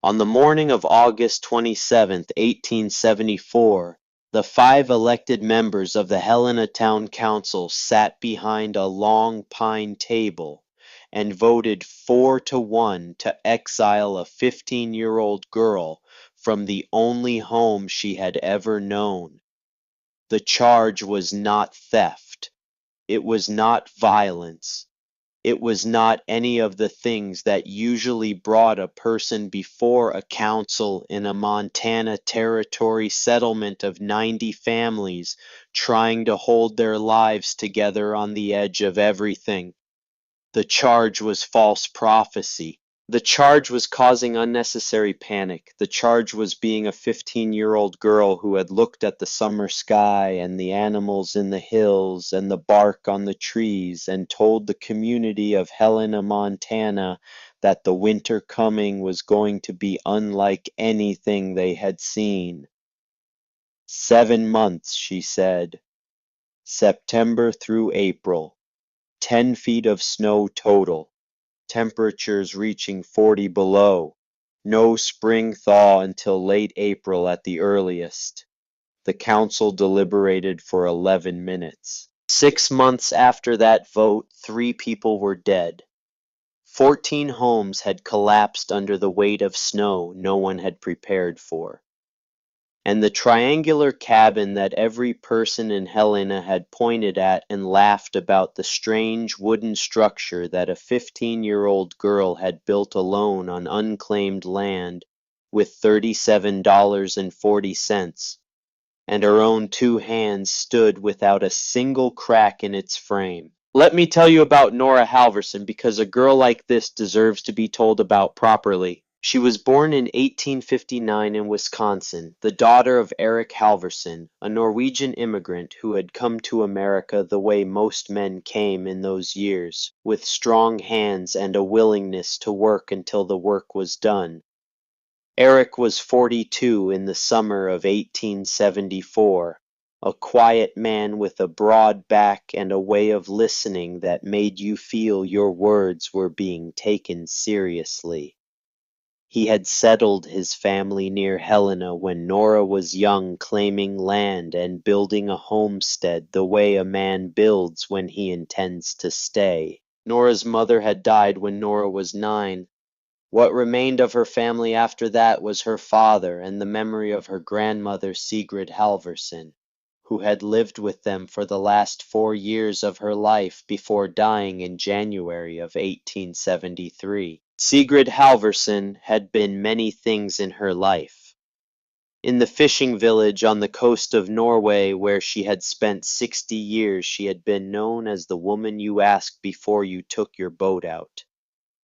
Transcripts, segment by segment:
On the morning of August 27th, 1874, the 5 elected members of the Helena Town Council sat behind a long pine table and voted 4-1 to exile a 15-year-old girl from the only home she had ever known. The charge was not theft. It was not violence. It was not any of the things that usually brought a person before a council in a Montana Territory settlement of 90 families trying to hold their lives together on the edge of everything. The charge was false prophecy. The charge was causing unnecessary panic. The charge was being a 15-year-old girl who had looked at the summer sky and the animals in the hills and the bark on the trees and told the community of Helena, Montana, that the winter coming was going to be unlike anything they had seen. 7 months, she said. September through April. 10 feet of snow total. Temperatures reaching 40 below. No spring thaw until late April at the earliest. The council deliberated for 11 minutes. 6 months after that vote, 3 people were dead. 14 homes had collapsed under the weight of snow no one had prepared for. And the triangular cabin that every person in Helena had pointed at and laughed about the strange wooden structure that a 15-year-old girl had built alone on unclaimed land with $37.40, and her own 2 hands stood without a single crack in its frame. Let me tell you about Nora Halverson, because a girl like this deserves to be told about properly. She was born in 1859 in Wisconsin, the daughter of Eric Halverson, a Norwegian immigrant who had come to America the way most men came in those years, with strong hands and a willingness to work until the work was done. Eric was 42 in the summer of 1874, a quiet man with a broad back and a way of listening that made you feel your words were being taken seriously. He had settled his family near Helena when Nora was young, claiming land and building a homestead the way a man builds when he intends to stay. Nora's mother had died when Nora was 9. What remained of her family after that was her father and the memory of her grandmother Sigrid Halverson, who had lived with them for the last 4 years of her life before dying in January of 1873. Sigrid Halverson had been many things in her life. In the fishing village on the coast of Norway where she had spent 60 years, she had been known as the woman you asked before you took your boat out.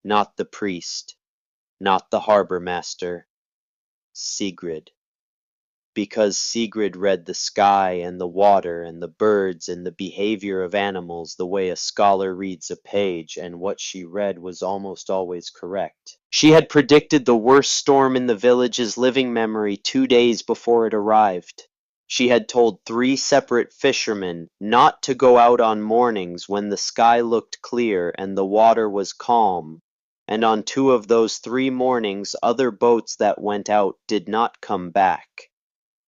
Not the priest, not the harbor master, Sigrid. Because Sigrid read the sky and the water and the birds and the behavior of animals the way a scholar reads a page, and what she read was almost always correct. She had predicted the worst storm in the village's living memory 2 days before it arrived. She had told 3 separate fishermen not to go out on mornings when the sky looked clear and the water was calm, and on 2 of those 3 mornings other boats that went out did not come back.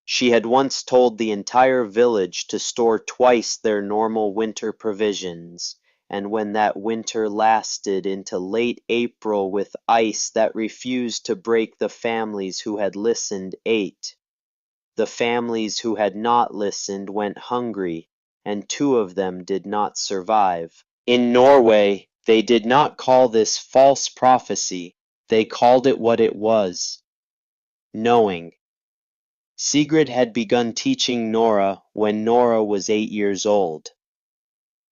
She had once told the entire village to store twice their normal winter provisions, and when that winter lasted into late April with ice that refused to break, the families who had listened ate. The families who had not listened went hungry, and 2 of them did not survive. In Norway, they did not call this false prophecy. They called it what it was: knowing. Sigrid had begun teaching Nora when Nora was 8 years old.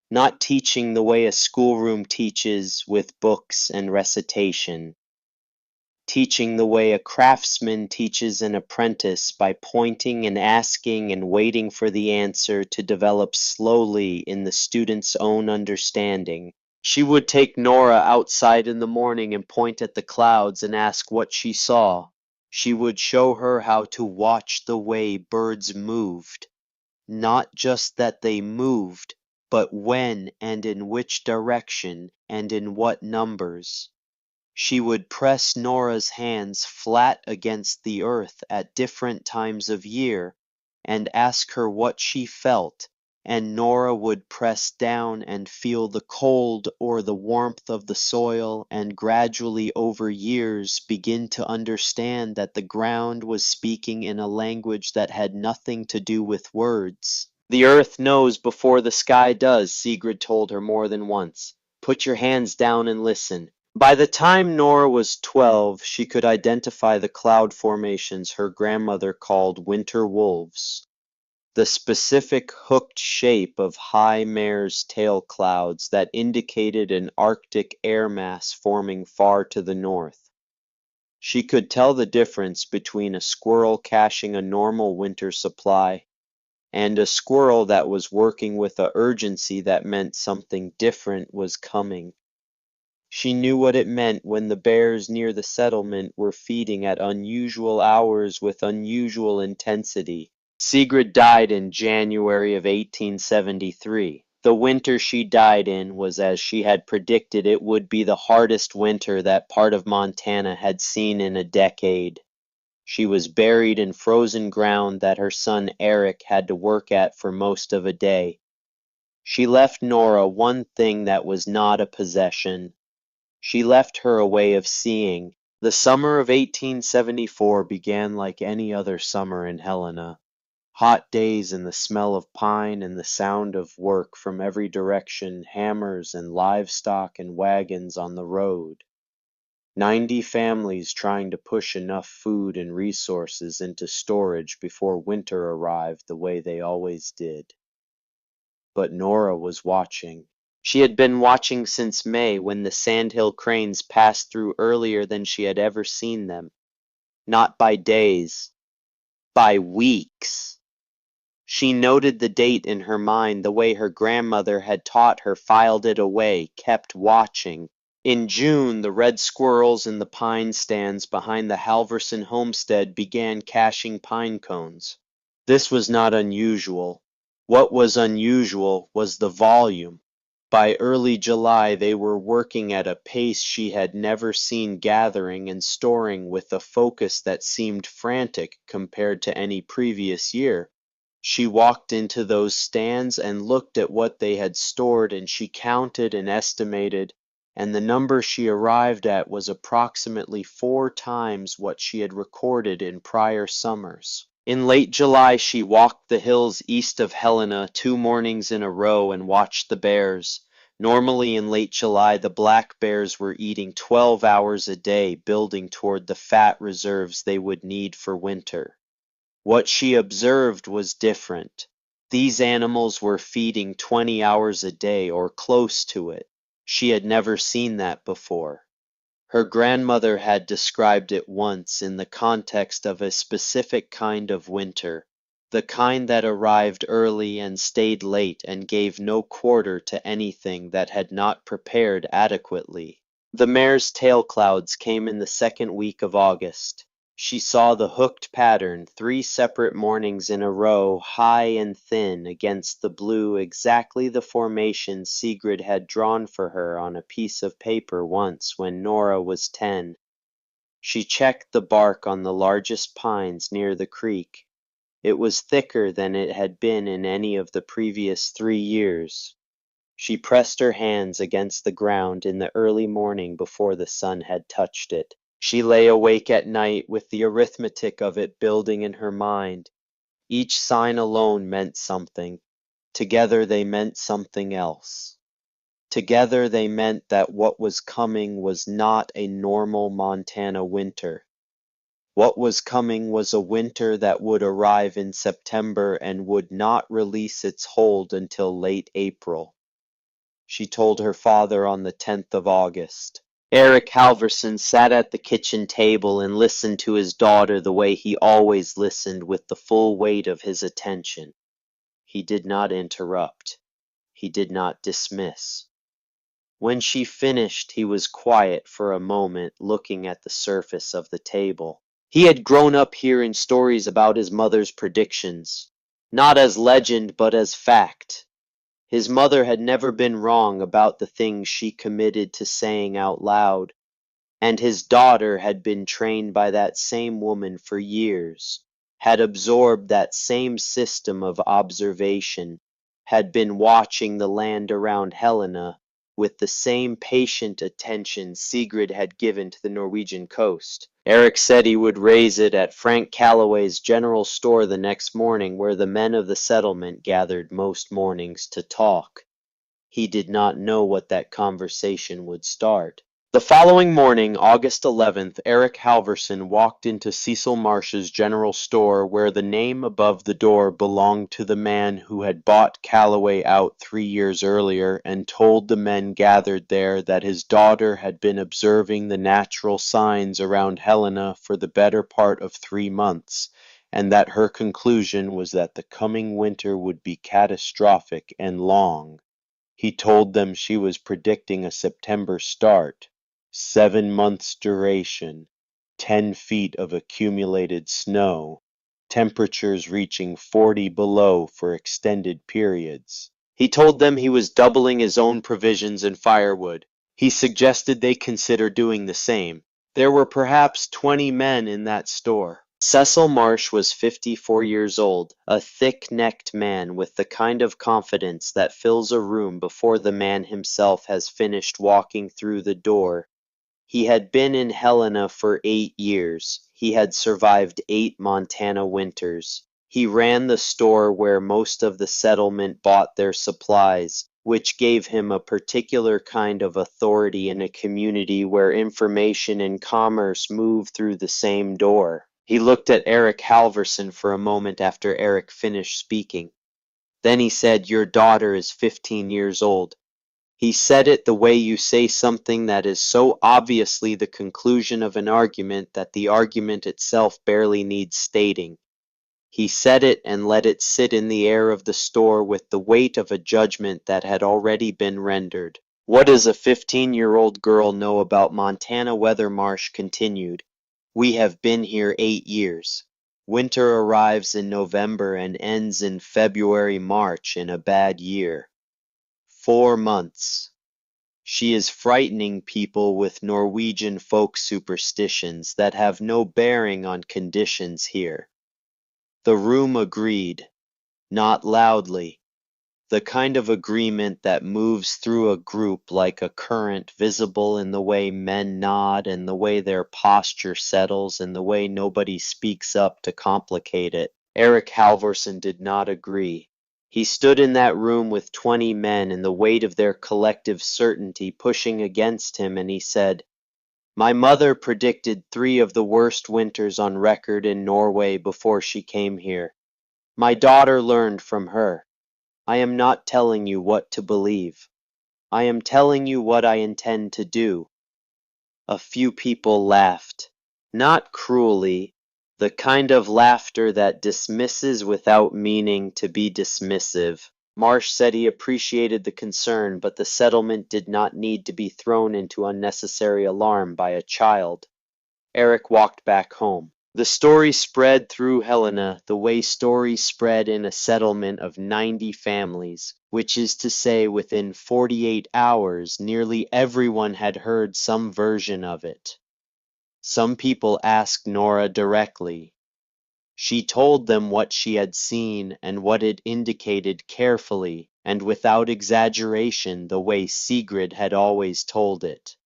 Not teaching the way a schoolroom teaches with books and recitation. Teaching the way a craftsman teaches an apprentice by pointing and asking and waiting for the answer to develop slowly in the student's own understanding. She would take Nora outside in the morning and point at the clouds and ask what she saw. She would show her how to watch the way birds moved. Not just that they moved, but when and in which direction and in what numbers. She would press Nora's hands flat against the earth at different times of year and ask her what she felt, and Nora would press down and feel the cold or the warmth of the soil and gradually over years begin to understand that the ground was speaking in a language that had nothing to do with words. The earth knows before the sky does, Sigrid told her more than once. Put your hands down and listen. By the time Nora was 12, she could identify the cloud formations her grandmother called winter wolves, the specific hooked shape of high mare's tail clouds that indicated an Arctic air mass forming far to the north. She could tell the difference between a squirrel caching a normal winter supply and a squirrel that was working with a urgency that meant something different was coming. She knew what it meant when the bears near the settlement were feeding at unusual hours with unusual intensity. Sigrid died in January of 1873. The winter she died in was, as she had predicted, it would be the hardest winter that part of Montana had seen in a decade. She was buried in frozen ground that her son Eric had to work at for most of a day. She left Nora one thing that was not a possession. She left her a way of seeing. The summer of 1874 began like any other summer in Helena. Hot days and the smell of pine and the sound of work from every direction, hammers and livestock and wagons on the road. 90 families trying to push enough food and resources into storage before winter arrived the way they always did. But Nora was watching. She had been watching since May, when the sandhill cranes passed through earlier than she had ever seen them. Not by days, by weeks. She noted the date in her mind the way her grandmother had taught her, filed it away, kept watching. In June, the red squirrels in the pine stands behind the Halverson homestead began caching pine cones. This was not unusual. What was unusual was the volume. By early July they were working at a pace she had never seen, gathering and storing with a focus that seemed frantic compared to any previous year. She walked into those stands and looked at what they had stored, and she counted and estimated, and the number she arrived at was approximately 4 times what she had recorded in prior summers. In late July she walked the hills east of Helena 2 mornings in a row and watched the bears. Normally in late July the black bears were eating 12 hours a day, building toward the fat reserves they would need for winter. What she observed was different. These animals were feeding 20 hours a day or close to it. She had never seen that before. Her grandmother had described it once in the context of a specific kind of winter, the kind that arrived early and stayed late and gave no quarter to anything that had not prepared adequately. The mare's tail clouds came in the second week of August. She saw the hooked pattern 3 separate mornings in a row, high and thin against the blue, exactly the formation Sigrid had drawn for her on a piece of paper once when Nora was 10. She checked the bark on the largest pines near the creek. It was thicker than it had been in any of the previous 3 years. She pressed her hands against the ground in the early morning before the sun had touched it. She lay awake at night with the arithmetic of it building in her mind. Each sign alone meant something. Together they meant something else. Together they meant that what was coming was not a normal Montana winter. What was coming was a winter that would arrive in September and would not release its hold until late April. She told her father on the 10th of August. Eric Halverson sat at the kitchen table and listened to his daughter the way he always listened, with the full weight of his attention. He did not interrupt. He did not dismiss. When she finished, he was quiet for a moment, looking at the surface of the table. He had grown up hearing stories about his mother's predictions, not as legend but as fact. His mother had never been wrong about the things she committed to saying out loud. And his daughter had been trained by that same woman for years, had absorbed that same system of observation, had been watching the land around Helena with the same patient attention Sigrid had given to the Norwegian coast. Eric said he would raise it at Frank Calloway's general store the next morning, where the men of the settlement gathered most mornings to talk. He did not know what that conversation would start. The following morning, August 11th, Eric Halverson walked into Cecil Marsh's general store, where the name above the door belonged to the man who had bought Calloway out 3 years earlier and told the men gathered there that his daughter had been observing the natural signs around Helena for the better part of 3 months, and that her conclusion was that the coming winter would be catastrophic and long. He told them she was predicting a September start, 7 months duration, 10 feet of accumulated snow, temperatures reaching 40 below for extended periods. He told them he was doubling his own provisions and firewood. He suggested they consider doing the same. There were perhaps 20 men in that store. Cecil Marsh was 54 years old, a thick-necked man with the kind of confidence that fills a room before the man himself has finished walking through the door. He had been in Helena for 8 years. He had survived 8 Montana winters. He ran the store where most of the settlement bought their supplies, which gave him a particular kind of authority in a community where information and commerce move through the same door. He looked at Eric Halverson for a moment after Eric finished speaking. Then he said, "Your daughter is 15 years old." He said it the way you say something that is so obviously the conclusion of an argument that the argument itself barely needs stating. He said it and let it sit in the air of the store with the weight of a judgment that had already been rendered. "What does a 15-year-old girl know about Montana weather?" Marsh continued. "We have been here 8 years. Winter arrives in November and ends in February, March in a bad year. 4 months. She is frightening people with Norwegian folk superstitions that have no bearing on conditions here." The room agreed, not loudly. The kind of agreement that moves through a group like a current, visible in the way men nod and the way their posture settles and the way nobody speaks up to complicate it. Eric Halvorsen did not agree. He stood in that room with 20 men and the weight of their collective certainty pushing against him, and he said, "My mother predicted 3 of the worst winters on record in Norway before she came here. My daughter learned from her. I am not telling you what to believe. I am telling you what I intend to do." A few people laughed, not cruelly, the kind of laughter that dismisses without meaning to be dismissive. Marsh said he appreciated the concern, but the settlement did not need to be thrown into unnecessary alarm by a child. Eric walked back home. The story spread through Helena the way stories spread in a settlement of 90 families, which is to say within 48 hours nearly everyone had heard some version of it. Some people asked Nora directly. She told them what she had seen and what it indicated carefully and without exaggeration the way Sigrid had always told it.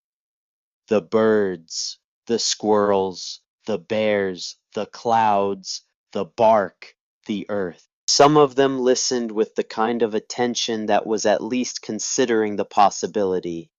The birds, the squirrels, the bears, the clouds, the bark, the earth. Some of them listened with the kind of attention that was at least considering the possibility.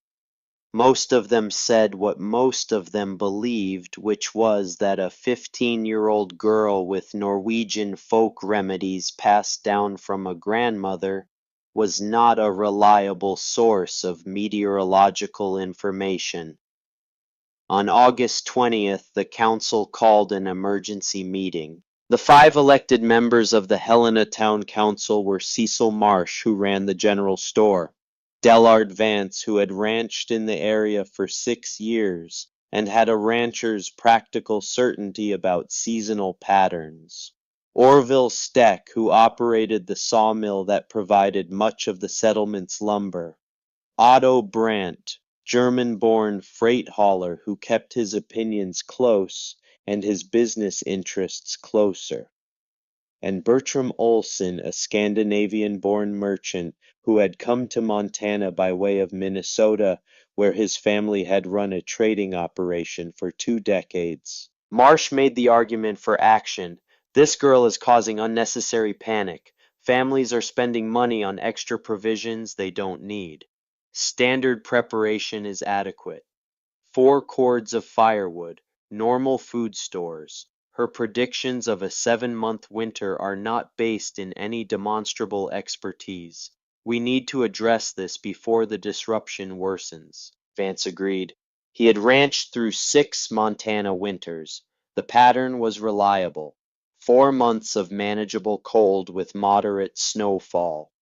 Most of them said what most of them believed, which was that a 15-year-old girl with Norwegian folk remedies passed down from a grandmother was not a reliable source of meteorological information. On August 20th, the council called an emergency meeting. The 5 elected members of the Helena Town Council were Cecil Marsh, who ran the general store, Dellard Vance, who had ranched in the area for 6 years and had a rancher's practical certainty about seasonal patterns, Orville Steck, who operated the sawmill that provided much of the settlement's lumber, Otto Brandt, German-born freight hauler who kept his opinions close and his business interests closer, and Bertram Olson, a Scandinavian-born merchant who had come to Montana by way of Minnesota, where his family had run a trading operation for 2 decades. Marsh made the argument for action. This girl is causing unnecessary panic. Families are spending money on extra provisions they don't need. Standard preparation is adequate. 4 cords of firewood, normal food stores. Her predictions of a 7-month winter are not based in any demonstrable expertise. We need to address this before the disruption worsens. Vance agreed. He had ranched through 6 Montana winters. The pattern was reliable. 4 months of manageable cold with moderate snowfall.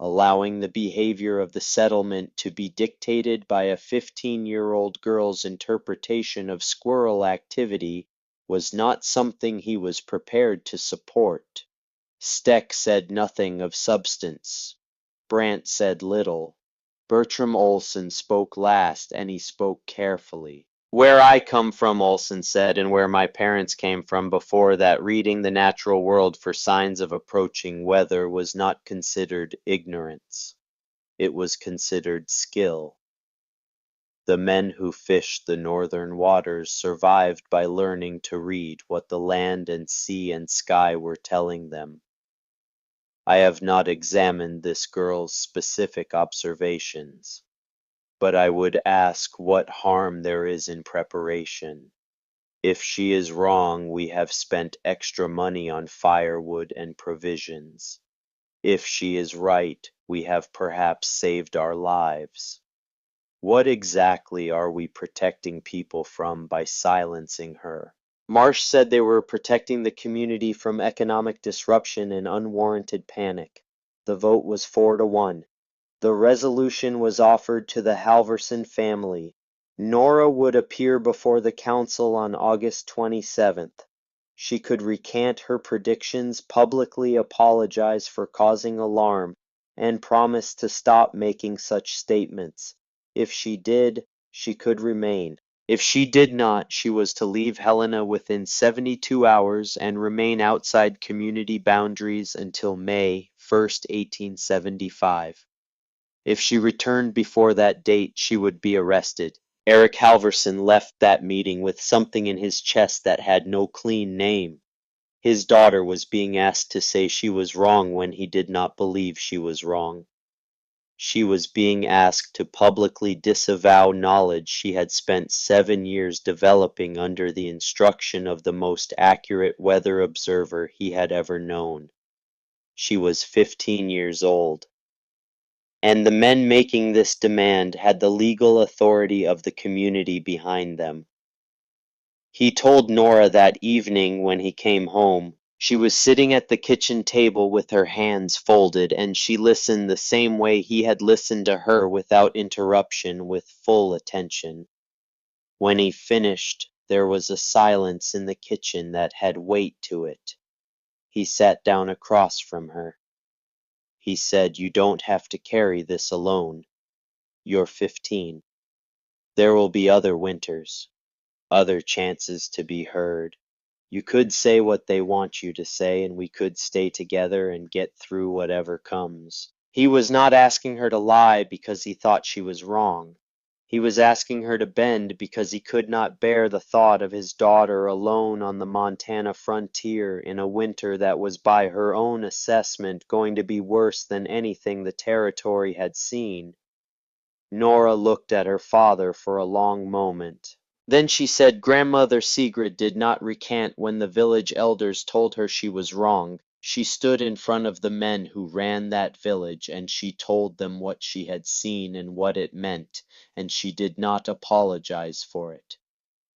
Allowing the behavior of the settlement to be dictated by a 15-year-old girl's interpretation of squirrel activity was not something he was prepared to support. Steck said nothing of substance. Brant said little. Bertram Olson spoke last, and he spoke carefully. Where I come from, Olson said, and where my parents came from before that, reading the natural world for signs of approaching weather was not considered ignorance. It was considered skill. The men who fished the northern waters survived by learning to read what the land and sea and sky were telling them. I have not examined this girl's specific observations, but I would ask what harm there is in preparation. If she is wrong, we have spent extra money on firewood and provisions. If she is right, we have perhaps saved our lives. What exactly are we protecting people from by silencing her? Marsh said they were protecting the community from economic disruption and unwarranted panic. The vote was 4-1. The resolution was offered to the Halverson family. Nora would appear before the council on August 27th. She could recant her predictions, publicly apologize for causing alarm, and promise to stop making such statements. If she did, she could remain. If she did not, she was to leave Helena within 72 hours and remain outside community boundaries until May 1st, 1875. If she returned before that date, she would be arrested. Eric Halverson left that meeting with something in his chest that had no clean name. His daughter was being asked to say she was wrong when he did not believe she was wrong. She was being asked to publicly disavow knowledge she had spent 7 years developing under the instruction of the most accurate weather observer he had ever known. She was 15 years old. And the men making this demand had the legal authority of the community behind them. He told Nora that evening when he came home. She was sitting at the kitchen table with her hands folded, and she listened the same way he had listened to her, without interruption, with full attention. When he finished, there was a silence in the kitchen that had weight to it. He sat down across from her. He said, "You don't have to carry this alone. You're 15. There will be other winters, other chances to be heard. You could say what they want you to say, and we could stay together and get through whatever comes." He was not asking her to lie because he thought she was wrong. He was asking her to bend because he could not bear the thought of his daughter alone on the Montana frontier in a winter that was, by her own assessment, going to be worse than anything the territory had seen. Nora looked at her father for a long moment. Then she said Grandmother Sigrid did not recant when the village elders told her she was wrong. She stood in front of the men who ran that village, and she told them what she had seen and what it meant, and she did not apologize for it.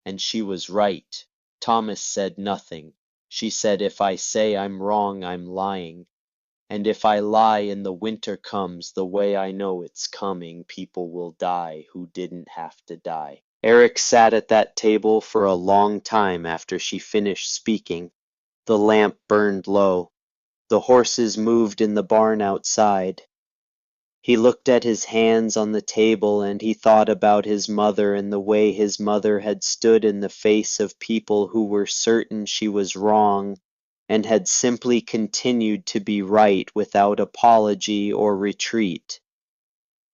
And she was right. Thomas said nothing. She said, "If I say I'm wrong, I'm lying. And if I lie and the winter comes the way I know it's coming, people will die who didn't have to die." Eric sat at that table for a long time after she finished speaking. The lamp burned low. The horses moved in the barn outside. He looked at his hands on the table and he thought about his mother and the way his mother had stood in the face of people who were certain she was wrong and had simply continued to be right without apology or retreat.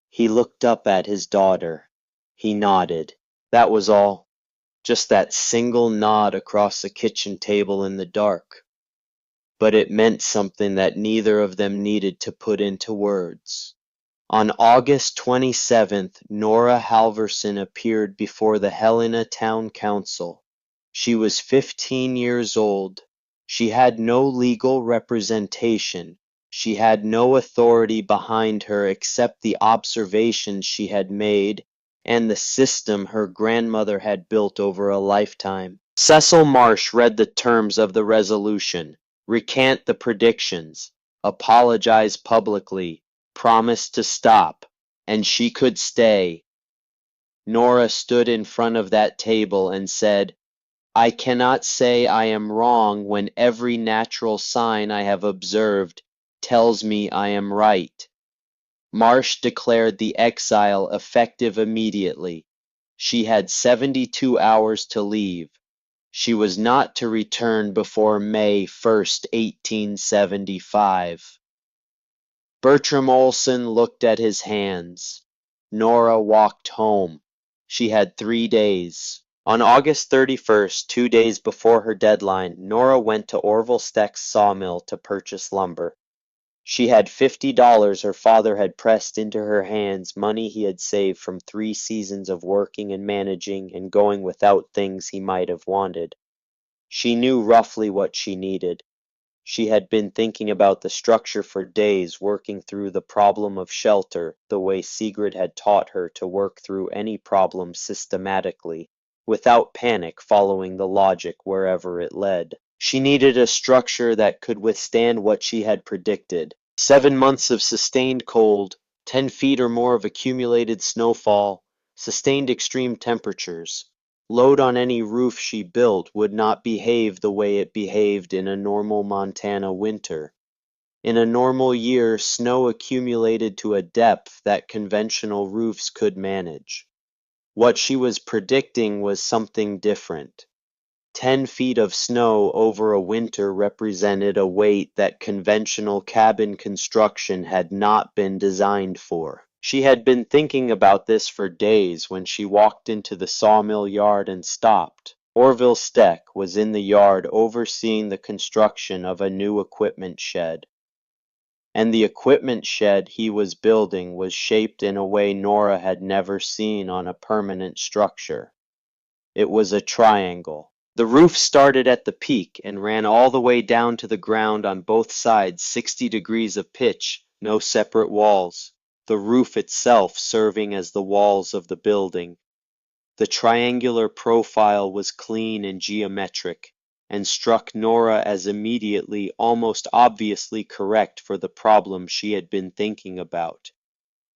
He looked up at his daughter. He nodded. That was all. Just that single nod across the kitchen table in the dark. But it meant something that neither of them needed to put into words. On August 27th, Nora Halverson appeared before the Helena Town Council. She was 15 years old. She had no legal representation. She had no authority behind her except the observations she had made and the system her grandmother had built over a lifetime. Cecil Marsh read the terms of the resolution, recant the predictions, apologize publicly, promise to stop, and she could stay. Nora stood in front of that table and said, I cannot say I am wrong when every natural sign I have observed tells me I am right. Marsh declared the exile effective immediately. She had 72 hours to leave. She was not to return before May 1st, 1875. Bertram Olson looked at his hands. Nora walked home. She had 3 days. On August 31st, 2 days before her deadline, Nora went to Orville Steck's sawmill to purchase lumber. She had $50 her father had pressed into her hands, money he had saved from 3 seasons of working and managing and going without things he might have wanted. She knew roughly what she needed. She had been thinking about the structure for days, working through the problem of shelter, the way Sigrid had taught her to work through any problem systematically, without panic, following the logic wherever it led. She needed a structure that could withstand what she had predicted. 7 months of sustained cold, 10 feet or more of accumulated snowfall, sustained extreme temperatures. Load on any roof she built would not behave the way it behaved in a normal Montana winter. In a normal year, snow accumulated to a depth that conventional roofs could manage. What she was predicting was something different. 10 feet of snow over a winter represented a weight that conventional cabin construction had not been designed for. She had been thinking about this for days when she walked into the sawmill yard and stopped. Orville Steck was in the yard overseeing the construction of a new equipment shed. And the equipment shed he was building was shaped in a way Nora had never seen on a permanent structure. It was a triangle. The roof started at the peak and ran all the way down to the ground on both sides, 60 degrees of pitch, no separate walls, the roof itself serving as the walls of the building. The triangular profile was clean and geometric, and struck Nora as immediately, almost obviously correct for the problem she had been thinking about.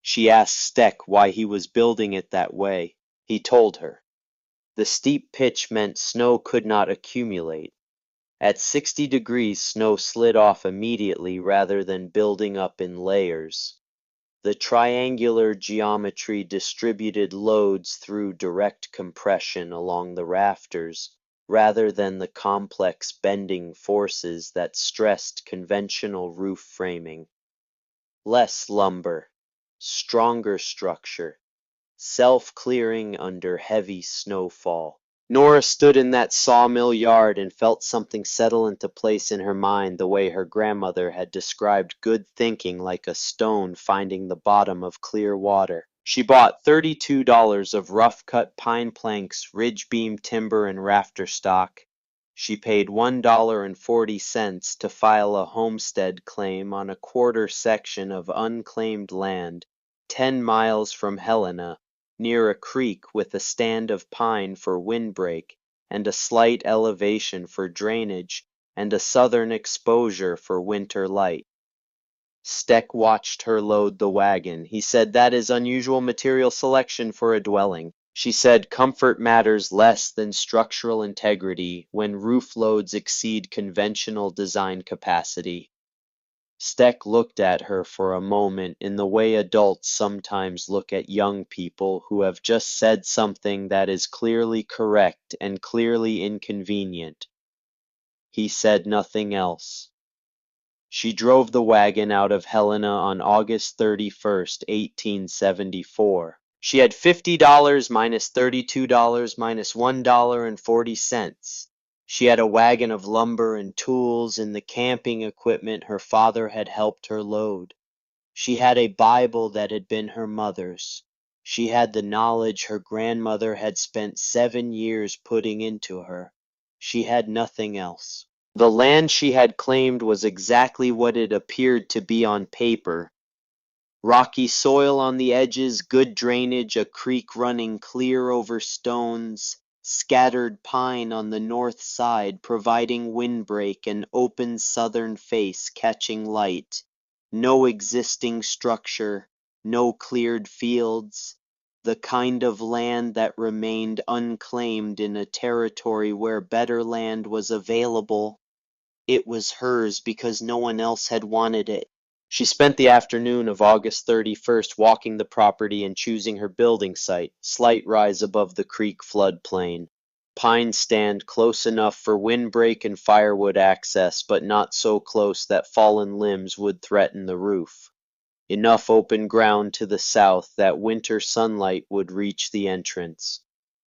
She asked Steck why he was building it that way. He told her. The steep pitch meant snow could not accumulate. At 60 degrees, snow slid off immediately rather than building up in layers. The triangular geometry distributed loads through direct compression along the rafters, rather than the complex bending forces that stressed conventional roof framing. Less lumber, stronger structure, self-clearing under heavy snowfall. Nora stood in that sawmill yard and felt something settle into place in her mind the way her grandmother had described good thinking like a stone finding the bottom of clear water. She bought $32 of rough-cut pine planks, ridge beam timber, and rafter stock. She paid $1.40 to file a homestead claim on a quarter section of unclaimed land 10 miles from Helena, near a creek with a stand of pine for windbreak and a slight elevation for drainage and a southern exposure for winter light. Steck watched her load the wagon. He said, "That is unusual material selection for a dwelling." She said, "Comfort matters less than structural integrity when roof loads exceed conventional design capacity." Steck looked at her for a moment in the way adults sometimes look at young people who have just said something that is clearly correct and clearly inconvenient. He said nothing else. She drove the wagon out of Helena on August 31st, 1874. She had $50 minus $32 minus $1.40. She had a wagon of lumber and tools and the camping equipment her father had helped her load. She had a Bible that had been her mother's. She had the knowledge her grandmother had spent 7 years putting into her. She had nothing else. The land she had claimed was exactly what it appeared to be on paper. Rocky soil on the edges, good drainage, a creek running clear over stones, scattered pine on the north side providing windbreak, an open southern face catching light, no existing structure, no cleared fields, the kind of land that remained unclaimed in a territory where better land was available. It was hers because no one else had wanted it. She spent the afternoon of August 31st walking the property and choosing her building site, slight rise above the creek floodplain. Pine stand close enough for windbreak and firewood access, but not so close that fallen limbs would threaten the roof. Enough open ground to the south that winter sunlight would reach the entrance.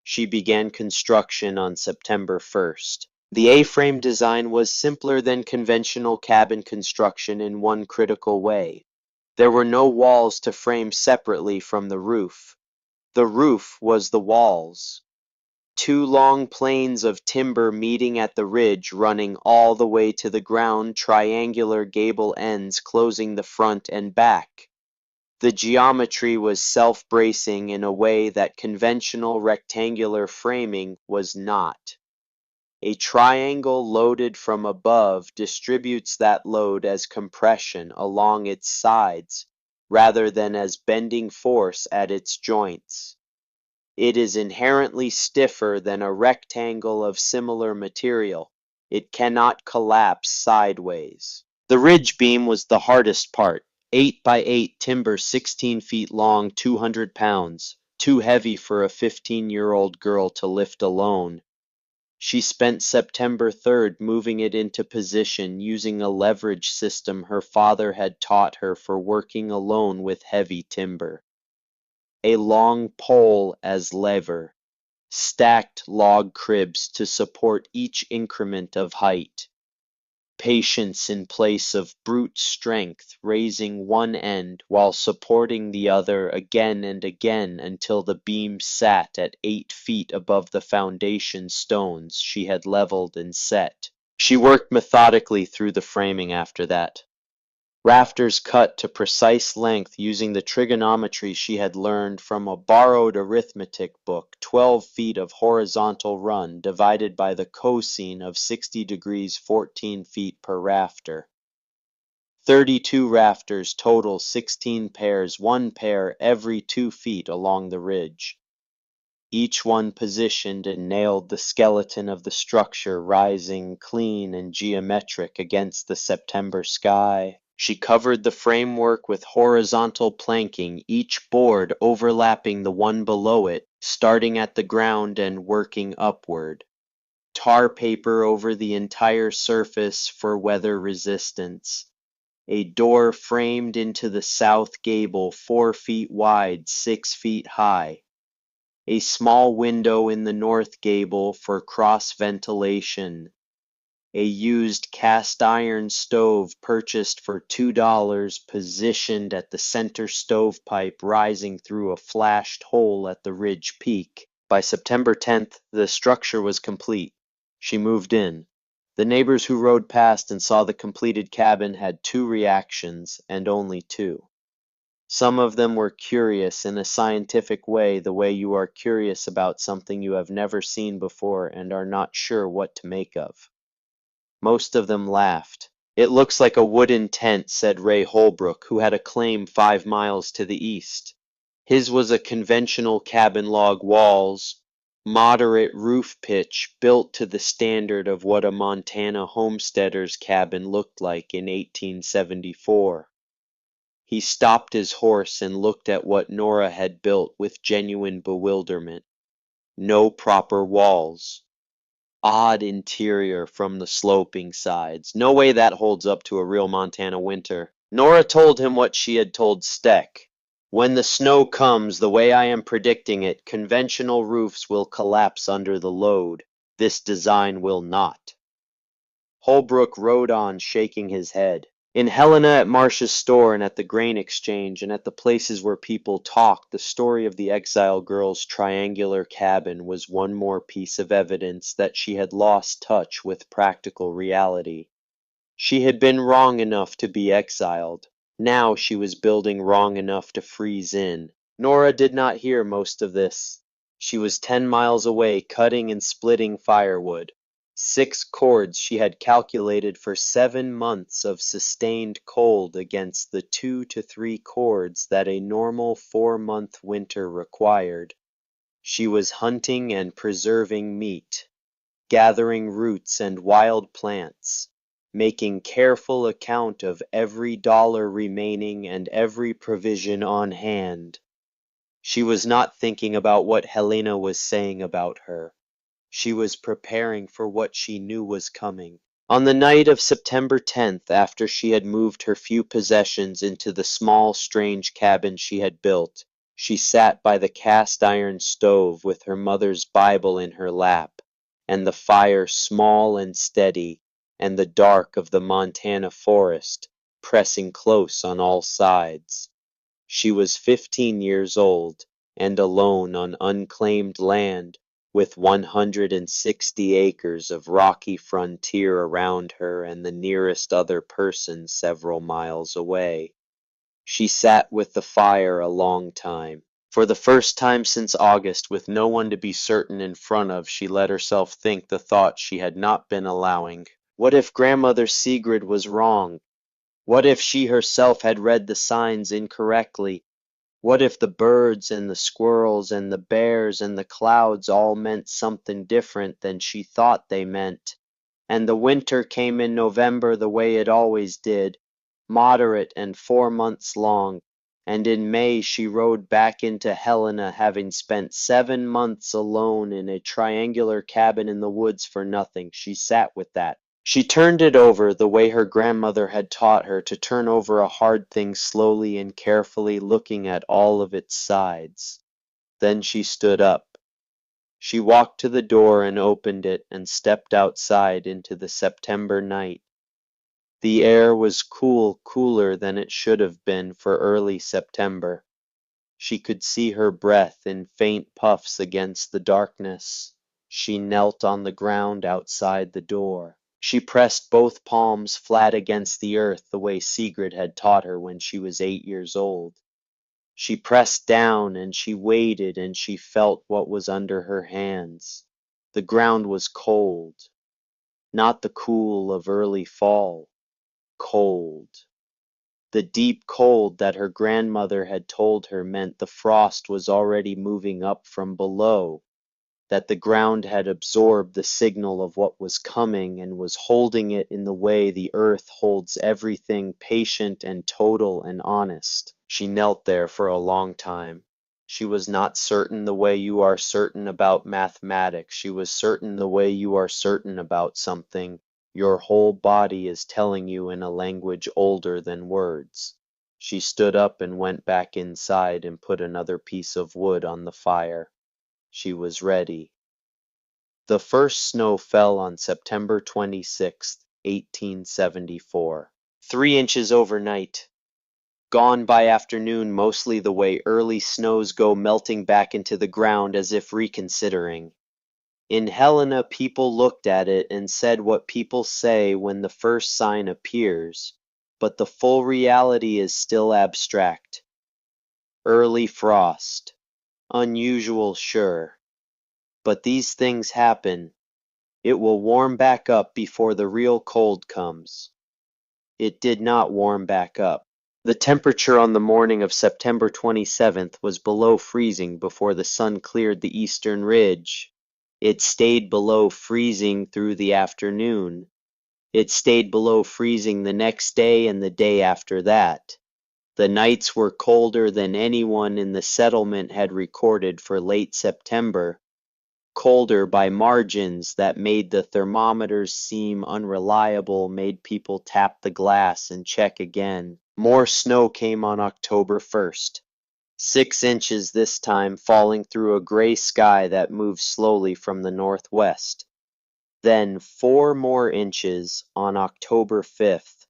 She began construction on September 1st. The A-frame design was simpler than conventional cabin construction in one critical way. There were no walls to frame separately from the roof. The roof was the walls. Two long planes of timber meeting at the ridge running all the way to the ground, triangular gable ends closing the front and back. The geometry was self-bracing in a way that conventional rectangular framing was not. A triangle loaded from above distributes that load as compression along its sides rather than as bending force at its joints. It is inherently stiffer than a rectangle of similar material. It cannot collapse sideways. The ridge beam was the hardest part. 8x8 timber 16 feet long, 200 pounds, too heavy for a 15-year-old girl to lift alone. She spent September 3rd moving it into position using a leverage system her father had taught her for working alone with heavy timber. A long pole as lever, stacked log cribs to support each increment of height. Patience in place of brute strength, raising one end while supporting the other again and again until the beam sat at 8 feet above the foundation stones she had leveled and set. She worked methodically through the framing after that. Rafters cut to precise length using the trigonometry she had learned from a borrowed arithmetic book, 12 feet of horizontal run divided by the cosine of 60 degrees 14 feet per rafter. 32 rafters total 16 pairs, one pair every 2 feet along the ridge. Each one positioned and nailed the skeleton of the structure rising clean and geometric against the September sky. She covered the framework with horizontal planking, each board overlapping the one below it, starting at the ground and working upward. Tar paper over the entire surface for weather resistance. A door framed into the south gable 4 feet wide, 6 feet high. A small window in the north gable for cross ventilation. A used cast iron stove purchased for $2 positioned at the center stovepipe rising through a flashed hole at the ridge peak. By September 10th, the structure was complete. She moved in. The neighbors who rode past and saw the completed cabin had two reactions, and only two. Some of them were curious in a scientific way, the way you are curious about something you have never seen before and are not sure what to make of. Most of them laughed. "It looks like a wooden tent," said Ray Holbrook, who had a claim 5 miles to the east. His was a conventional cabin log walls, Moderate roof pitch built to the standard of what a Montana homesteader's cabin looked like in 1874. He stopped his horse and looked at what Nora had built with genuine bewilderment. No proper walls. Odd interior from the sloping sides. No way that holds up to a real Montana winter. Nora told him what she had told Steck. When the snow comes, the way I am predicting it, conventional roofs will collapse under the load. This design will not. Holbrook rode on, shaking his head. In Helena, at Marsh's store, and at the grain exchange, and at the places where people talked, the story of the Exiled girl's triangular cabin was one more piece of evidence that she had lost touch with practical reality. She had been wrong enough to be exiled. Now she was building wrong enough to freeze in. Nora did not hear most of this. She was 10 miles away, cutting and splitting firewood. 6 cords she had calculated for 7 months of sustained cold against the 2 to 3 cords that a normal 4-month winter required. She was hunting and preserving meat, gathering roots and wild plants, making careful account of every dollar remaining and every provision on hand. She was not thinking about what Helena was saying about her. She was preparing for what she knew was coming. On the night of September 10th, after she had moved her few possessions into the small, strange cabin she had built, she sat by the cast-iron stove with her mother's Bible in her lap, and the fire small and steady, and the dark of the Montana forest pressing close on all sides. She was 15 years old, and alone on unclaimed land, with 160 acres of rocky frontier around her and the nearest other person several miles away. She sat with the fire a long time. For the first time since August, with no one to be certain in front of, she let herself think the thought she had not been allowing. What if Grandmother Sigrid was wrong? What if she herself had read the signs incorrectly? What if the birds and the squirrels and the bears and the clouds all meant something different than she thought they meant? And the winter came in November the way it always did, moderate and 4 months long, and in May she rode back into Helena, having spent 7 months alone in a triangular cabin in the woods for nothing. She sat with that. She turned it over the way her grandmother had taught her to turn over a hard thing slowly and carefully, looking at all of its sides. Then she stood up. She walked to the door and opened it and stepped outside into the September night. The air was cool, cooler than it should have been for early September. She could see her breath in faint puffs against the darkness. She knelt on the ground outside the door. She pressed both palms flat against the earth the way Sigrid had taught her when she was 8 years old. She pressed down and she waited and she felt what was under her hands. The ground was cold, not the cool of early fall, cold. The deep cold that her grandmother had told her meant the frost was already moving up from below, that the ground had absorbed the signal of what was coming and was holding it in the way the earth holds everything patient and total and honest. She knelt there for a long time. She was not certain the way you are certain about mathematics. She was certain the way you are certain about something your whole body is telling you in a language older than words. She stood up and went back inside and put another piece of wood on the fire. She was ready. The first snow fell on September 26th, 1874. 3 inches overnight. Gone by afternoon, mostly the way early snows go, melting back into the ground as if reconsidering. In Helena, people looked at it and said what people say when the first sign appears, but the full reality is still abstract. Early frost. Unusual, sure. But these things happen. It will warm back up before the real cold comes. It did not warm back up. The temperature on the morning of September 27th was below freezing before the sun cleared the eastern ridge. It stayed below freezing through the afternoon. It stayed below freezing the next day and the day after that. The nights were colder than anyone in the settlement had recorded for late September, colder by margins that made the thermometers seem unreliable, made people tap the glass and check again. More snow came on October 1st. 6 inches this time, falling through a gray sky that moved slowly from the northwest. Then 4 more inches on October 5th.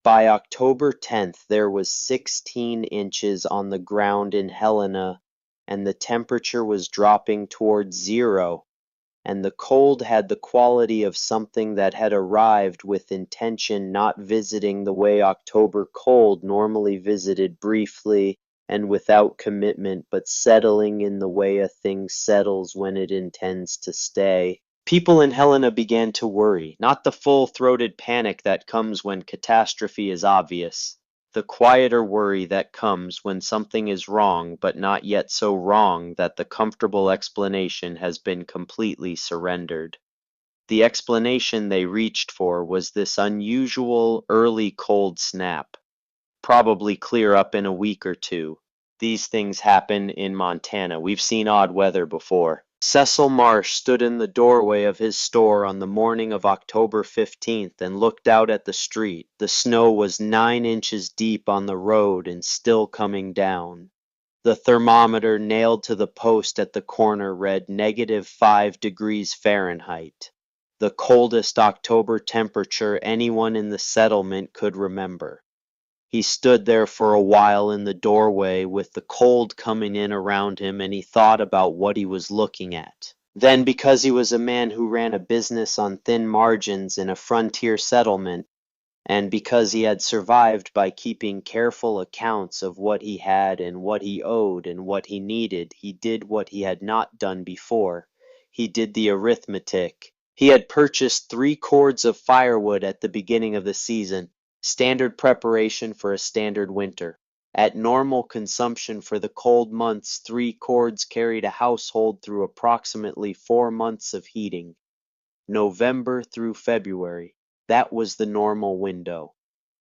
By October 10th, there was 16 inches on the ground in Helena, and the temperature was dropping towards zero, and the cold had the quality of something that had arrived with intention, not visiting the way October cold normally visited, briefly and without commitment, but settling in the way a thing settles when it intends to stay. People in Helena began to worry, not the full-throated panic that comes when catastrophe is obvious, the quieter worry that comes when something is wrong but not yet so wrong that the comfortable explanation has been completely surrendered. The explanation they reached for was this unusual early cold snap, probably clear up in a week or two. These things happen in Montana. We've seen odd weather before. Cecil Marsh stood in the doorway of his store on the morning of October 15th and looked out at the street. The snow was 9 inches deep on the road and still coming down. The thermometer nailed to the post at the corner read -5 degrees Fahrenheit, the coldest October temperature anyone in the settlement could remember. He stood there for a while in the doorway with the cold coming in around him, and he thought about what he was looking at. Then, because he was a man who ran a business on thin margins in a frontier settlement, and because he had survived by keeping careful accounts of what he had and what he owed and what he needed, he did what he had not done before. He did the arithmetic. He had purchased 3 cords of firewood at the beginning of the season, standard preparation for a standard winter. At normal consumption for the cold months, 3 cords carried a household through approximately 4 months of heating. November through February. That was the normal window.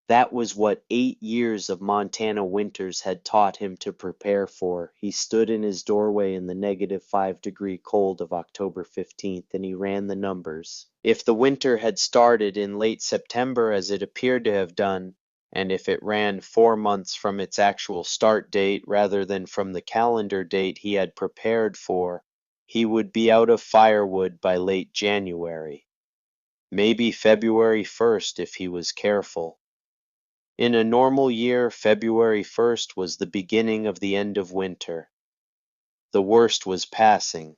That was what 8 years of Montana winters had taught him to prepare for. He stood in his doorway in the -5 degree cold of October 15th, and he ran the numbers. If the winter had started in late September as it appeared to have done, and if it ran 4 months from its actual start date rather than from the calendar date he had prepared for, he would be out of firewood by late January. Maybe February 1st if he was careful. In a normal year, February 1st was the beginning of the end of winter. The worst was passing.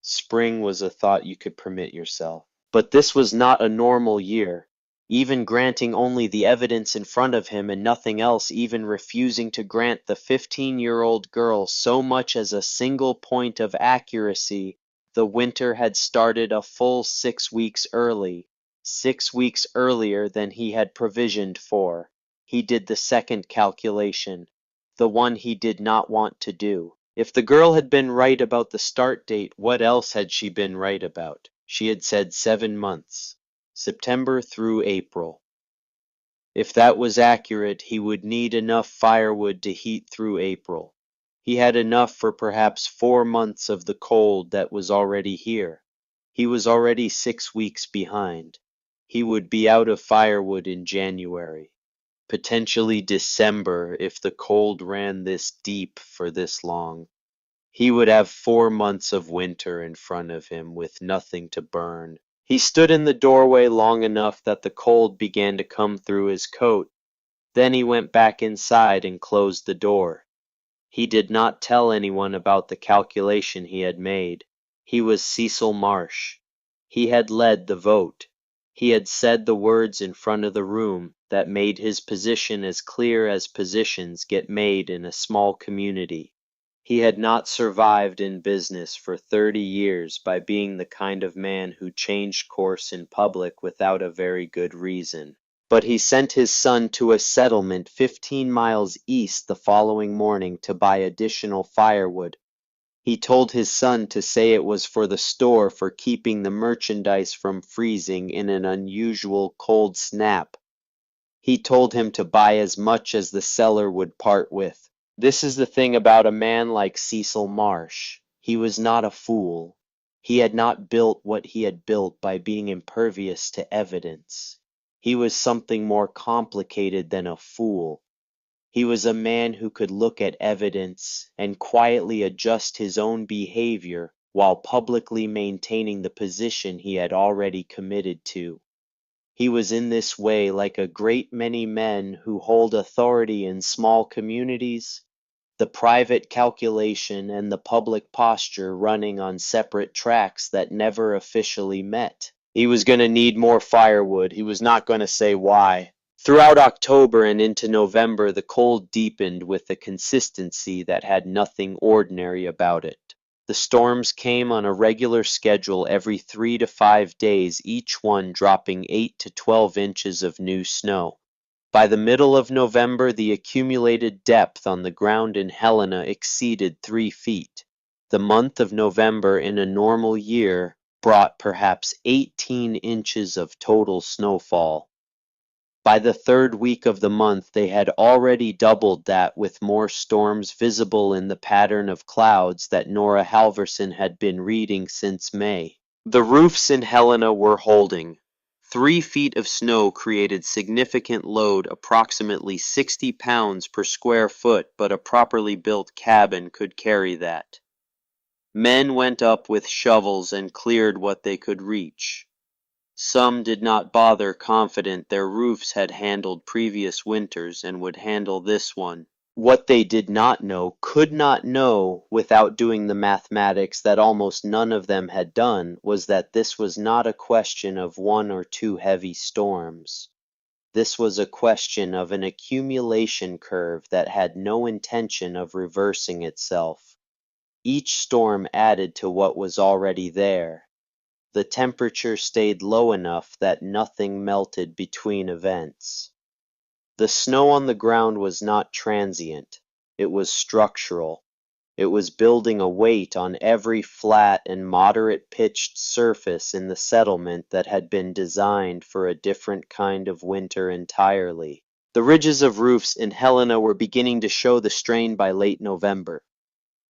Spring was a thought you could permit yourself. But this was not a normal year. Even granting only the evidence in front of him and nothing else, even refusing to grant the 15-year-old girl so much as a single point of accuracy, the winter had started a full 6 weeks early, 6 weeks earlier than he had provisioned for. He did the second calculation, the one he did not want to do. If the girl had been right about the start date, what else had she been right about? She had said 7 months, September through April. If that was accurate, he would need enough firewood to heat through April. He had enough for perhaps 4 months of the cold that was already here. He was already 6 weeks behind. He would be out of firewood in January. Potentially December if the cold ran this deep for this long. He would have 4 months of winter in front of him with nothing to burn. He stood in the doorway long enough that the cold began to come through his coat. Then he went back inside and closed the door. He did not tell anyone about the calculation he had made. He was Cecil Marsh. He had led the vote. He had said the words in front of the room that made his position as clear as positions get made in a small community. He had not survived in business for 30 years by being the kind of man who changed course in public without a very good reason. But he sent his son to a settlement 15 miles east the following morning to buy additional firewood. He told his son to say it was for the store for keeping the merchandise from freezing in an unusual cold snap. He told him to buy as much as the seller would part with. This is the thing about a man like Cecil Marsh. He was not a fool. He had not built what he had built by being impervious to evidence. He was something more complicated than a fool. He was a man who could look at evidence and quietly adjust his own behavior while publicly maintaining the position he had already committed to. He was in this way like a great many men who hold authority in small communities, the private calculation and the public posture running on separate tracks that never officially met. He was going to need more firewood. He was not going to say why. Throughout October and into November, the cold deepened with a consistency that had nothing ordinary about it. The storms came on a regular schedule every 3 to 5 days, each one dropping 8 to 12 inches of new snow. By the middle of November, the accumulated depth on the ground in Helena exceeded 3 feet. The month of November in a normal year brought perhaps 18 inches of total snowfall. By the third week of the month they had already doubled that, with more storms visible in the pattern of clouds that Nora Halverson had been reading since May. The roofs in Helena were holding. 3 feet of snow created significant load, approximately 60 pounds per square foot, but a properly built cabin could carry that. Men went up with shovels and cleared what they could reach. Some did not bother, confident their roofs had handled previous winters and would handle this one. What they did not know, could not know, without doing the mathematics that almost none of them had done, was that this was not a question of 1 or 2 heavy storms. This was a question of an accumulation curve that had no intention of reversing itself. Each storm added to what was already there. The temperature stayed low enough that nothing melted between events. The snow on the ground was not transient, it was structural. It was building a weight on every flat and moderate-pitched surface in the settlement that had been designed for a different kind of winter entirely. The ridges of roofs in Helena were beginning to show the strain by late November.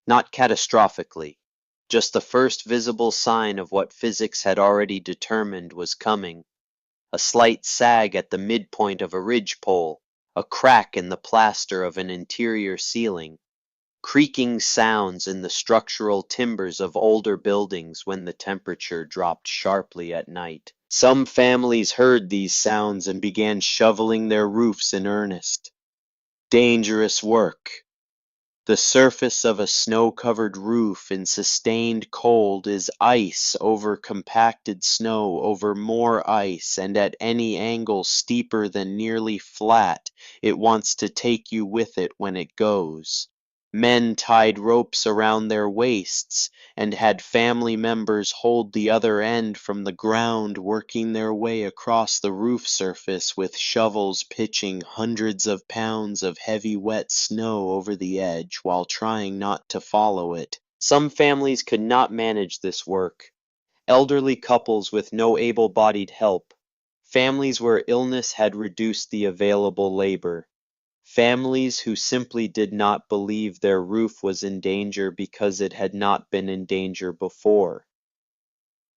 Not catastrophically. Just the first visible sign of what physics had already determined was coming. A slight sag at the midpoint of a ridgepole, a crack in the plaster of an interior ceiling, creaking sounds in the structural timbers of older buildings when the temperature dropped sharply at night. Some families heard these sounds and began shoveling their roofs in earnest. Dangerous work. The surface of a snow-covered roof in sustained cold is ice over compacted snow over more ice, and at any angle steeper than nearly flat, it wants to take you with it when it goes. Men tied ropes around their waists and had family members hold the other end from the ground, working their way across the roof surface with shovels, pitching hundreds of pounds of heavy wet snow over the edge while trying not to follow it. Some families could not manage this work. Elderly couples with no able-bodied help. Families where illness had reduced the available labor. Families who simply did not believe their roof was in danger because it had not been in danger before.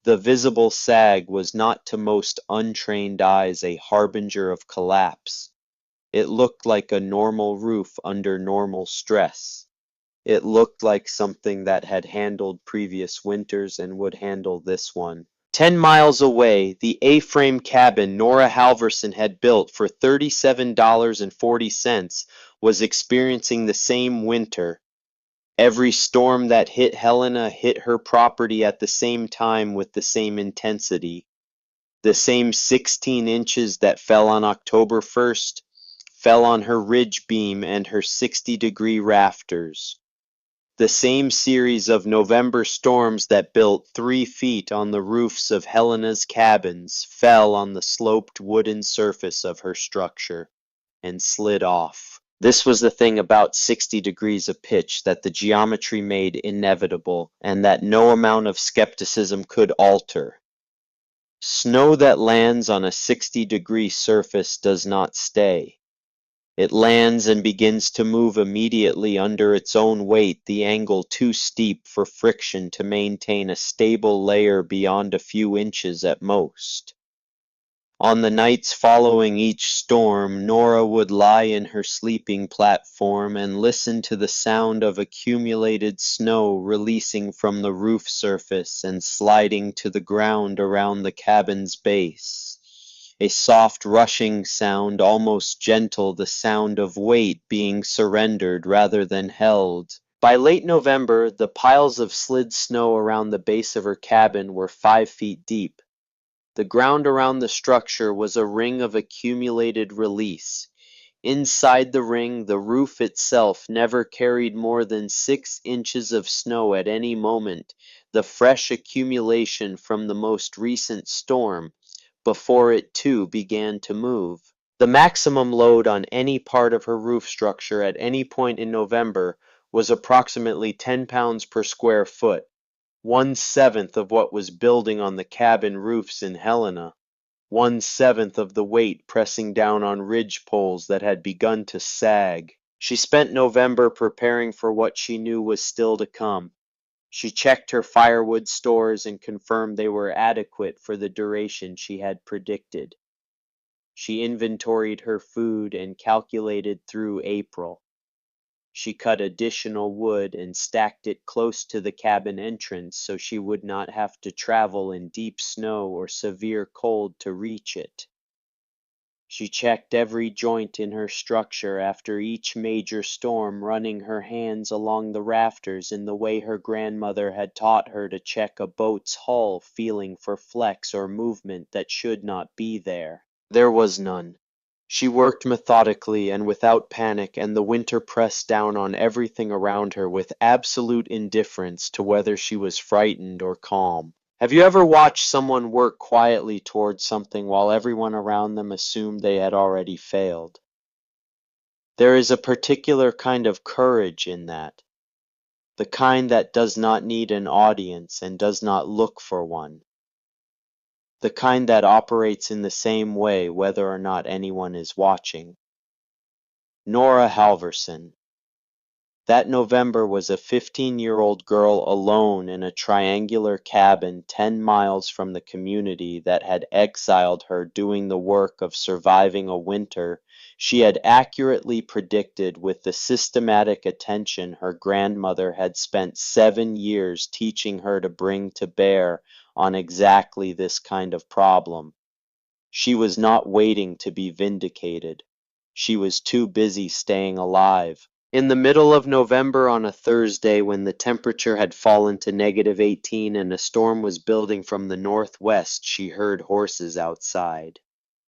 The visible sag was not to most untrained eyes a harbinger of collapse. It looked like a normal roof under normal stress. It looked like something that had handled previous winters and would handle this one. 10 miles away, the A-frame cabin Nora Halverson had built for $37.40 was experiencing the same winter. Every storm that hit Helena hit her property at the same time with the same intensity. The same 16 inches that fell on October 1st fell on her ridge beam and her 60-degree rafters. The same series of November storms that built 3 feet on the roofs of Helena's cabins fell on the sloped wooden surface of her structure and slid off. This was the thing about 60 degrees of pitch that the geometry made inevitable and that no amount of skepticism could alter. Snow that lands on a 60-degree surface does not stay. It lands and begins to move immediately under its own weight, the angle too steep for friction to maintain a stable layer beyond a few inches at most. On the nights following each storm, Nora would lie in her sleeping platform and listen to the sound of accumulated snow releasing from the roof surface and sliding to the ground around the cabin's base. A soft rushing sound, almost gentle, the sound of weight being surrendered rather than held. By late November, the piles of slid snow around the base of her cabin were 5 feet deep. The ground around the structure was a ring of accumulated release. Inside the ring, the roof itself never carried more than 6 inches of snow at any moment, the fresh accumulation from the most recent storm, before it too began to move. The maximum load on any part of her roof structure at any point in November was approximately 10 pounds per square foot. 1/7 of what was building on the cabin roofs in Helena, 1/7 of the weight pressing down on ridge poles that had begun to sag. She spent November preparing for what she knew was still to come. She checked her firewood stores and confirmed they were adequate for the duration she had predicted. She inventoried her food and calculated through April. She cut additional wood and stacked it close to the cabin entrance so she would not have to travel in deep snow or severe cold to reach it. She checked every joint in her structure after each major storm, running her hands along the rafters in the way her grandmother had taught her to check a boat's hull, feeling for flex or movement that should not be there. There was none. She worked methodically and without panic, and the winter pressed down on everything around her with absolute indifference to whether she was frightened or calm. Have you ever watched someone work quietly towards something while everyone around them assumed they had already failed? There is a particular kind of courage in that, the kind that does not need an audience and does not look for one, the kind that operates in the same way whether or not anyone is watching. Nora Halverson. That November was a 15-year-old girl alone in a triangular cabin 10 miles from the community that had exiled her, doing the work of surviving a winter she had accurately predicted with the systematic attention her grandmother had spent 7 years teaching her to bring to bear on exactly this kind of problem. She was not waiting to be vindicated. She was too busy staying alive. In the middle of November on a Thursday, when the temperature had fallen to -18 and a storm was building from the northwest, she heard horses outside.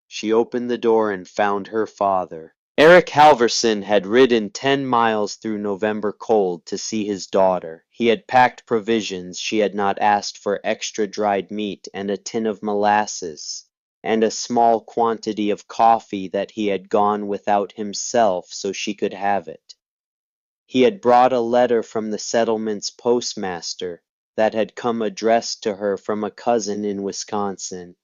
She opened the door and found her father. Eric Halverson had ridden 10 miles through November cold to see his daughter. He had packed provisions. She had not asked for extra dried meat and a tin of molasses, and a small quantity of coffee that he had gone without himself so she could have it. He had brought a letter from the settlement's postmaster that had come addressed to her from a cousin in Wisconsin.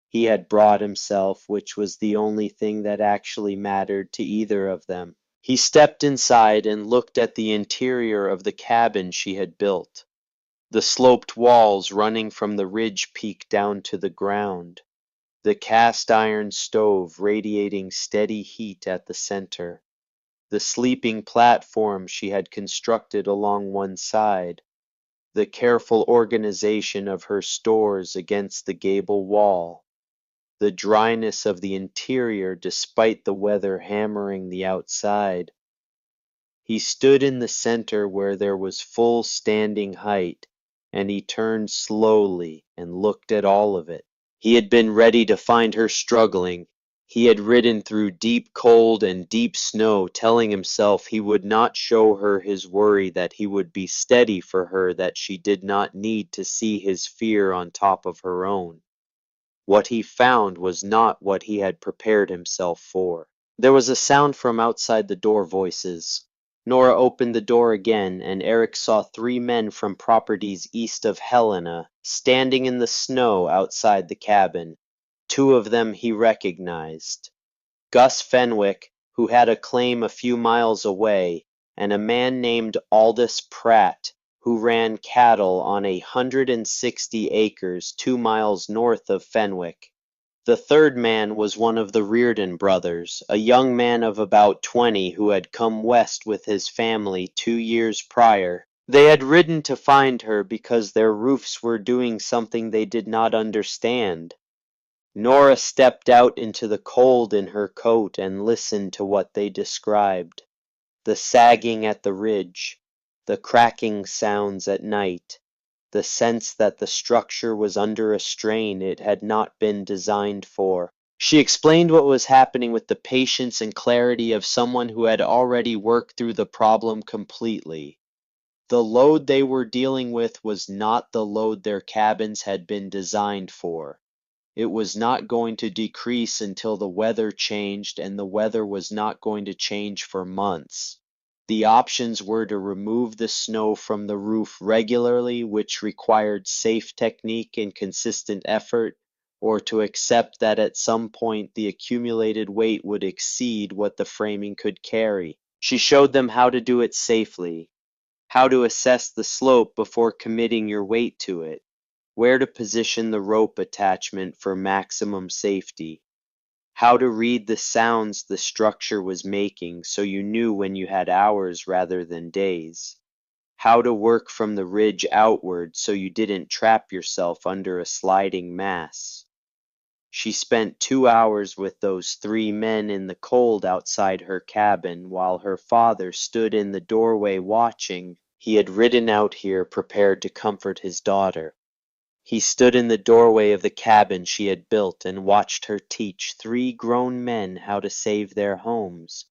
He had brought himself, which was the only thing that actually mattered to either of them. He stepped inside and looked at the interior of the cabin she had built, the sloped walls running from the ridge peak down to the ground, the cast iron stove radiating steady heat at the center, the sleeping platform she had constructed along one side, the careful organization of her stores against the gable wall, the dryness of the interior despite the weather hammering the outside. He stood in the center where there was full standing height, and he turned slowly and looked at all of it. He had been ready to find her struggling. He had ridden through deep cold and deep snow, telling himself he would not show her his worry, that he would be steady for her, that she did not need to see his fear on top of her own. What he found was not what he had prepared himself for. There was a sound from outside the door, voices. Nora opened the door again, and Eric saw three men from properties east of Helena, standing in the snow outside the cabin. Two of them he recognized. Gus Fenwick, who had a claim a few miles away, and a man named Aldous Pratt, who ran cattle on 160 acres 2 miles north of Fenwick. The third man was one of the Reardon brothers, a young man of about 20 who had come west with his family 2 years prior. They had ridden to find her because their roofs were doing something they did not understand. Nora stepped out into the cold in her coat and listened to what they described. The sagging at the ridge, the cracking sounds at night, the sense that the structure was under a strain it had not been designed for. She explained what was happening with the patience and clarity of someone who had already worked through the problem completely. The load they were dealing with was not the load their cabins had been designed for. It was not going to decrease until the weather changed, and the weather was not going to change for months. The options were to remove the snow from the roof regularly, which required safe technique and consistent effort, or to accept that at some point the accumulated weight would exceed what the framing could carry. She showed them how to do it safely, how to assess the slope before committing your weight to it, where to position the rope attachment for maximum safety, how to read the sounds the structure was making so you knew when you had hours rather than days, how to work from the ridge outward so you didn't trap yourself under a sliding mass. She spent 2 hours with those three men in the cold outside her cabin while her father stood in the doorway watching. He had ridden out here prepared to comfort his daughter. He stood in the doorway of the cabin she had built and watched her teach three grown men how to save their homes,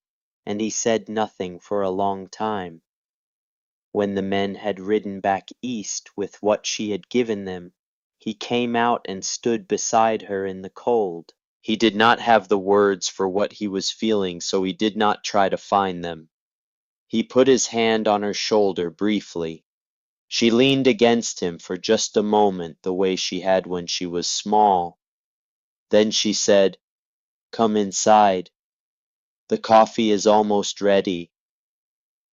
and he said nothing for a long time. When the men had ridden back east with what she had given them, he came out and stood beside her in the cold. He did not have the words for what he was feeling, so he did not try to find them. He put his hand on her shoulder briefly. She leaned against him for just a moment the way she had when she was small. Then she said, "Come inside. The coffee is almost ready."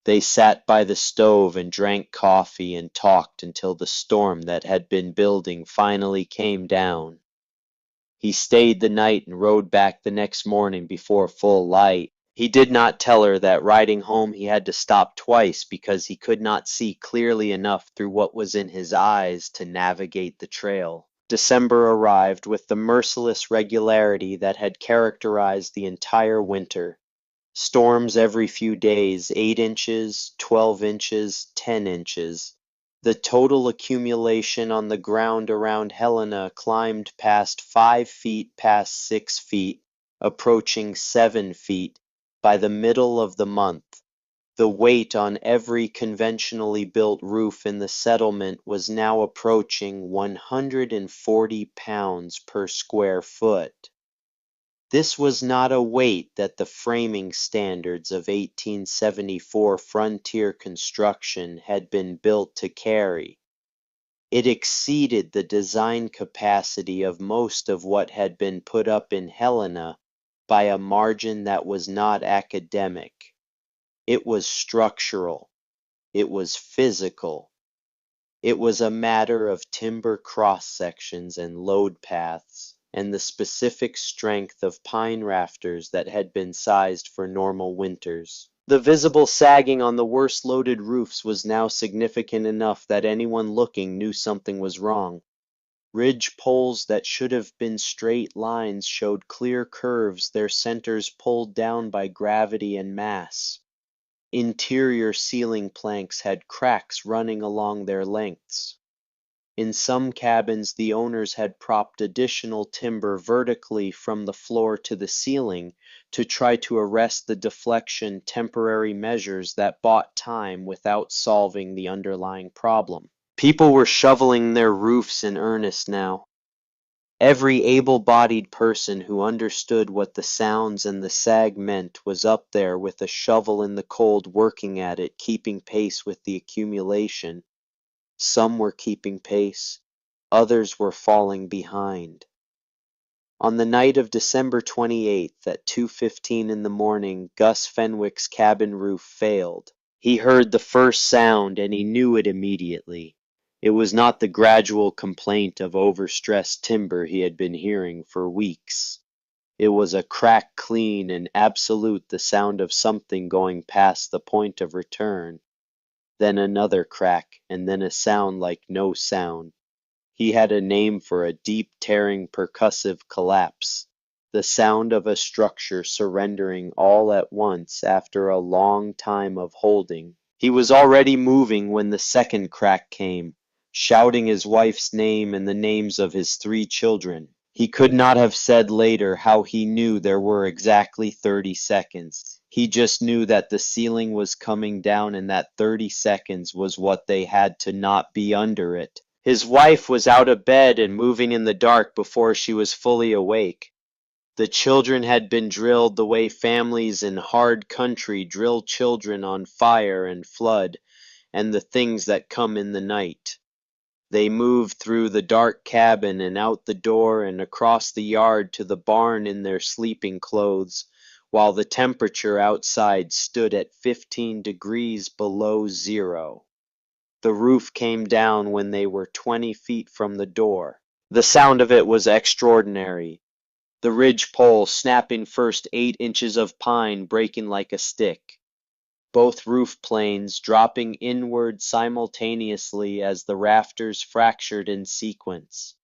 They sat by the stove and drank coffee and talked until the storm that had been building finally came down. He stayed the night and rode back the next morning before full light. He did not tell her that riding home he had to stop twice because he could not see clearly enough through what was in his eyes to navigate the trail. December arrived with the merciless regularity that had characterized the entire winter. Storms every few days, 8 inches, 12 inches, 10 inches. The total accumulation on the ground around Helena climbed past 5 feet, past 6 feet, approaching 7 feet by the middle of the month. The weight on every conventionally built roof in the settlement was now approaching 140 pounds per square foot. This was not a weight that the framing standards of 1874 frontier construction had been built to carry. It exceeded the design capacity of most of what had been put up in Helena by a margin that was not academic. It was structural. It was physical. It was a matter of timber cross-sections and load paths, and the specific strength of pine rafters that had been sized for normal winters. The visible sagging on the worst loaded roofs was now significant enough that anyone looking knew something was wrong. Ridge poles that should have been straight lines showed clear curves, their centers pulled down by gravity and mass. Interior ceiling planks had cracks running along their lengths. In some cabins, the owners had propped additional timber vertically from the floor to the ceiling to try to arrest the deflection, temporary measures that bought time without solving the underlying problem. People were shoveling their roofs in earnest now. Every able-bodied person who understood what the sounds and the sag meant was up there with a shovel in the cold working at it, keeping pace with the accumulation. Some were keeping pace, others were falling behind. On the night of December 28th at 2:15 in the morning, Gus Fenwick's cabin roof failed. He heard the first sound and he knew it immediately. It was not the gradual complaint of overstressed timber he had been hearing for weeks. It was a crack clean and absolute, the sound of something going past the point of return. Then another crack, and then a sound like no sound. He had a name for a deep tearing percussive collapse, the sound of a structure surrendering all at once after a long time of holding. He was already moving when the second crack came, shouting his wife's name and the names of his 3 children. He could not have said later how he knew there were exactly 30 seconds. He just knew that the ceiling was coming down and that 30 seconds was what they had to not be under it. His wife was out of bed and moving in the dark before she was fully awake. The children had been drilled the way families in hard country drill children on fire and flood and the things that come in the night. They moved through the dark cabin and out the door and across the yard to the barn in their sleeping clothes, while the temperature outside stood at 15 degrees below zero. The roof came down when they were 20 feet from the door. The sound of it was extraordinary. The ridge pole snapping first 8 inches of pine breaking like a stick. Both roof planes dropping inward simultaneously as the rafters fractured in sequence.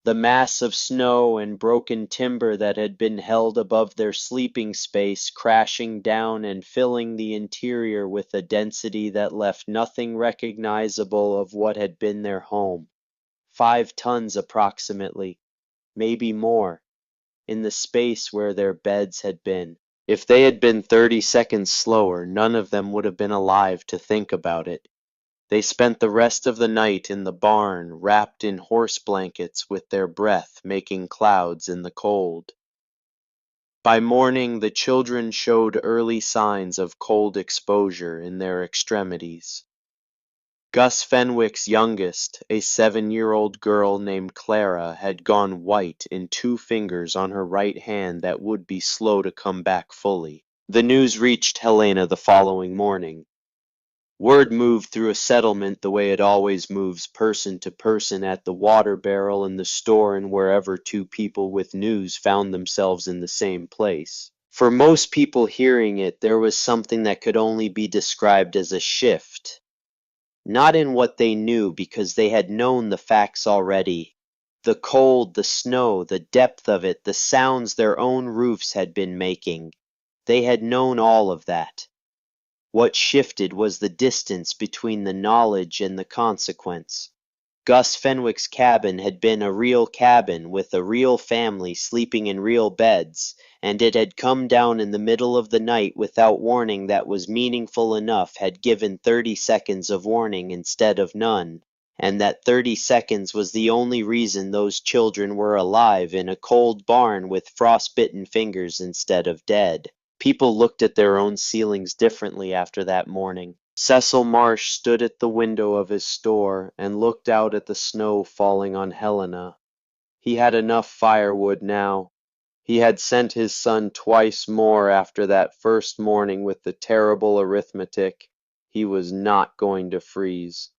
The mass of snow and broken timber that had been held above their sleeping space crashing down and filling the interior with a density that left nothing recognizable of what had been their home. 5 tons approximately, maybe more, in the space where their beds had been. If they had been 30 seconds slower, none of them would have been alive to think about it. They spent the rest of the night in the barn, wrapped in horse blankets with their breath making clouds in the cold. By morning, the children showed early signs of cold exposure in their extremities. Gus Fenwick's youngest, a 7-year-old girl named Clara, had gone white in 2 fingers on her right hand that would be slow to come back fully. The news reached Helena the following morning. Word moved through a settlement the way it always moves, person to person, at the water barrel, in the store, and wherever 2 people with news found themselves in the same place. For most people hearing it, there was something that could only be described as a shift. Not in what they knew, because they had known the facts already. The cold, the snow, the depth of it, the sounds their own roofs had been making. They had known all of that. What shifted was the distance between the knowledge and the consequence. Gus Fenwick's cabin had been a real cabin with a real family sleeping in real beds, and it had come down in the middle of the night without warning that was meaningful enough, had given 30 seconds of warning instead of none, and that 30 seconds was the only reason those children were alive in a cold barn with frostbitten fingers instead of dead. People looked at their own ceilings differently after that morning. Cecil Marsh stood at the window of his store and looked out at the snow falling on Helena. He had enough firewood now. He had sent his son twice more after that first morning with the terrible arithmetic. He was not going to freeze.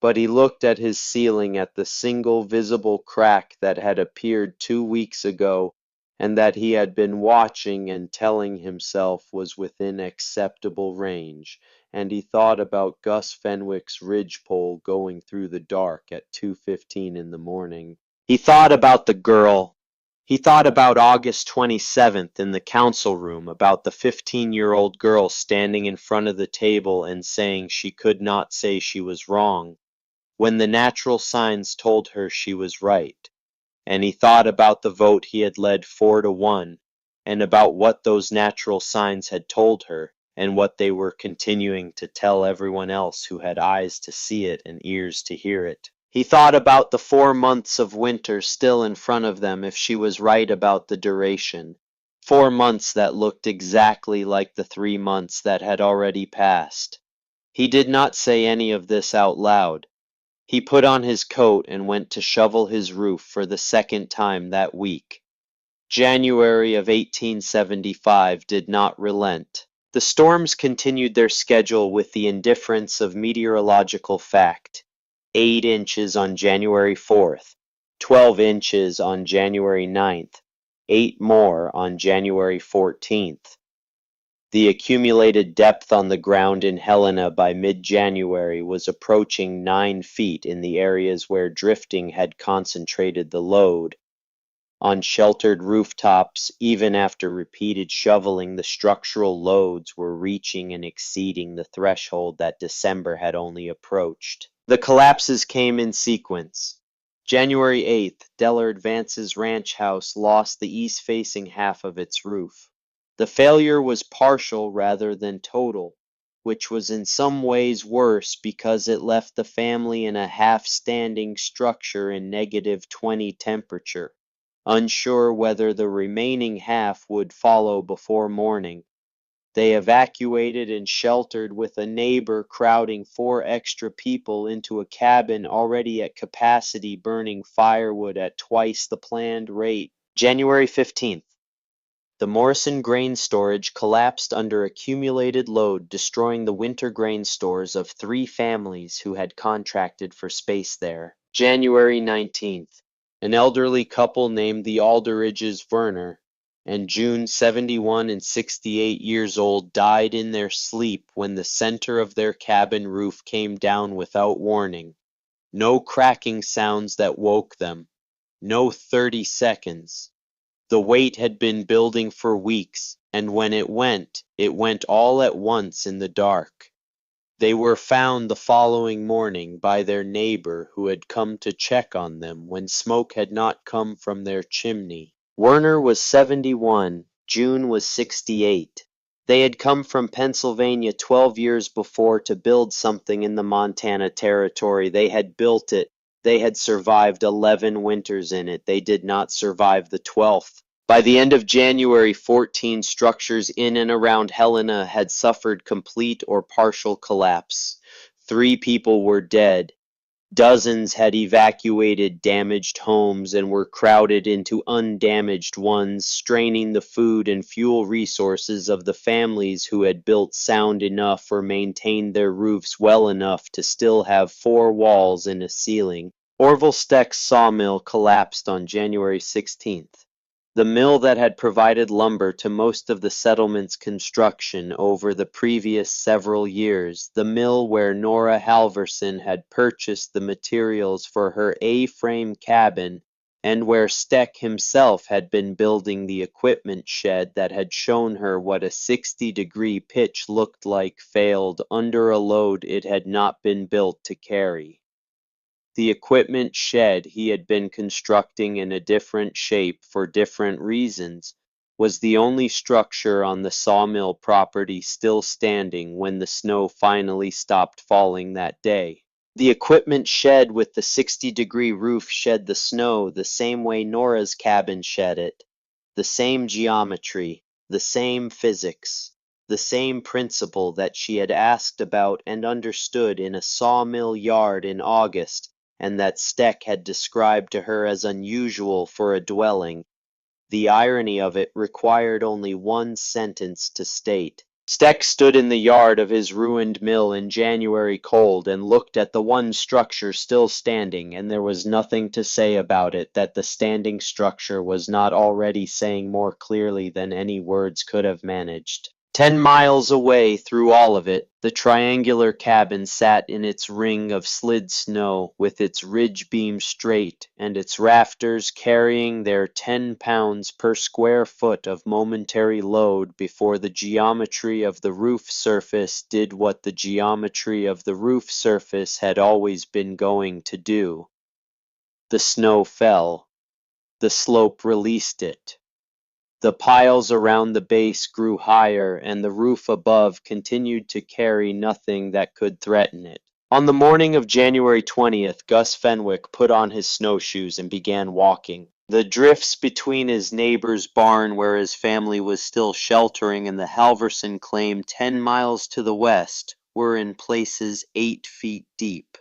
But he looked at his ceiling, at the single visible crack that had appeared 2 weeks ago, and that he had been watching and telling himself was within acceptable range, and he thought about Gus Fenwick's ridgepole going through the dark at 2:15 in the morning. He thought about the girl. He thought about August 27th in the council room, about the 15-year-old girl standing in front of the table and saying she could not say she was wrong, when the natural signs told her she was right. And he thought about the vote he had led 4-1, and about what those natural signs had told her, and what they were continuing to tell everyone else who had eyes to see it and ears to hear it. He thought about the 4 months of winter still in front of them if she was right about the duration. 4 months that looked exactly like the 3 months that had already passed. He did not say any of this out loud. He put on his coat and went to shovel his roof for the second time that week. January of 1875 did not relent. The storms continued their schedule with the indifference of meteorological fact. 8 inches on January 4th, 12 inches on January 9th, 8 more on January 14th. The accumulated depth on the ground in Helena by mid-January was approaching 9 feet in the areas where drifting had concentrated the load. On sheltered rooftops, even after repeated shoveling, the structural loads were reaching and exceeding the threshold that December had only approached. The collapses came in sequence. January 8th, Dellard Vance's ranch house lost the east-facing half of its roof. The failure was partial rather than total, which was in some ways worse because it left the family in a half-standing structure in -20 temperature, unsure whether the remaining half would follow before morning. They evacuated and sheltered with a neighbor crowding 4 extra people into a cabin already at capacity, burning firewood at twice the planned rate. January 15th. The Morrison grain storage collapsed under accumulated load, destroying the winter grain stores of 3 families who had contracted for space there. January 19th. An elderly couple named the Alderidges Werner and June, 71 and 68 years old, died in their sleep when the center of their cabin roof came down without warning. No cracking sounds that woke them. No 30 seconds. The weight had been building for weeks, and when it went all at once in the dark. They were found the following morning by their neighbor who had come to check on them when smoke had not come from their chimney. Werner was 71, June was 68. They had come from Pennsylvania 12 years before to build something in the Montana Territory. They had built it. They had survived 11 winters in it. They did not survive the 12th. By the end of January, 14 structures in and around Helena had suffered complete or partial collapse. 3 people were dead. Dozens had evacuated damaged homes and were crowded into undamaged ones, straining the food and fuel resources of the families who had built sound enough or maintained their roofs well enough to still have 4 walls and a ceiling. Orville Steck's sawmill collapsed on January 16th. The mill that had provided lumber to most of the settlement's construction over the previous several years, the mill where Nora Halverson had purchased the materials for her A-frame cabin, and where Steck himself had been building the equipment shed that had shown her what a 60-degree pitch looked like, failed under a load it had not been built to carry. The equipment shed he had been constructing in a different shape for different reasons was the only structure on the sawmill property still standing when the snow finally stopped falling that day. The equipment shed with the 60-degree roof shed the snow the same way Nora's cabin shed it. The same geometry, the same physics, the same principle that she had asked about and understood in a sawmill yard in August, and that Steck had described to her as unusual for a dwelling. The irony of it required only one sentence to state. Steck stood in the yard of his ruined mill in January cold and looked at the one structure still standing, and there was nothing to say about it that the standing structure was not already saying more clearly than any words could have managed. 10 miles away through all of it, the triangular cabin sat in its ring of slid snow, with its ridge beam straight, and its rafters carrying their 10 pounds per square foot of momentary load before the geometry of the roof surface did what the geometry of the roof surface had always been going to do. The snow fell. The slope released it. The piles around the base grew higher, and the roof above continued to carry nothing that could threaten it. On the morning of January 20th, Gus Fenwick put on his snowshoes and began walking. The drifts between his neighbor's barn, where his family was still sheltering, and the Halverson claim 10 miles to the west were in places 8 feet deep.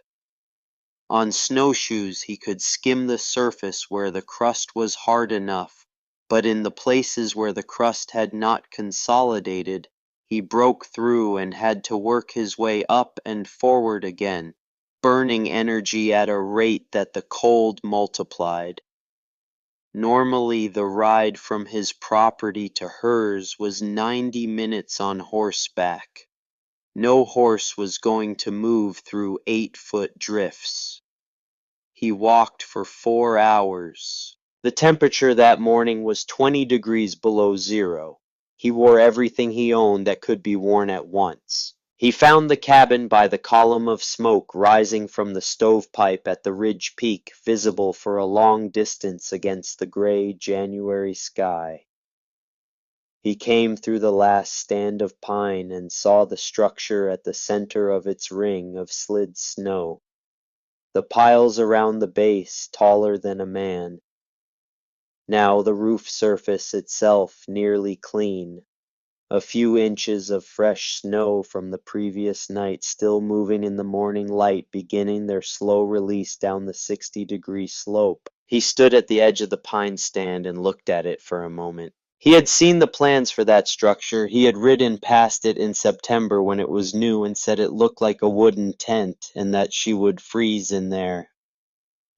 On snowshoes he could skim the surface where the crust was hard enough, but in the places where the crust had not consolidated, he broke through and had to work his way up and forward again, burning energy at a rate that the cold multiplied. Normally the ride from his property to hers was 90 minutes on horseback. No horse was going to move through 8-foot drifts. He walked for 4 hours. The temperature that morning was 20 degrees below zero. He wore everything he owned that could be worn at once. He found the cabin by the column of smoke rising from the stovepipe at the ridge peak, visible for a long distance against the gray January sky. He came through the last stand of pine and saw the structure at the center of its ring of slid snow. The piles around the base taller than a man. Now the roof surface itself nearly clean. A few inches of fresh snow from the previous night still moving in the morning light, beginning their slow release down the 60-degree slope. He stood at the edge of the pine stand and looked at it for a moment. He had seen the plans for that structure. He had ridden past it in September when it was new and said it looked like a wooden tent and that she would freeze in there.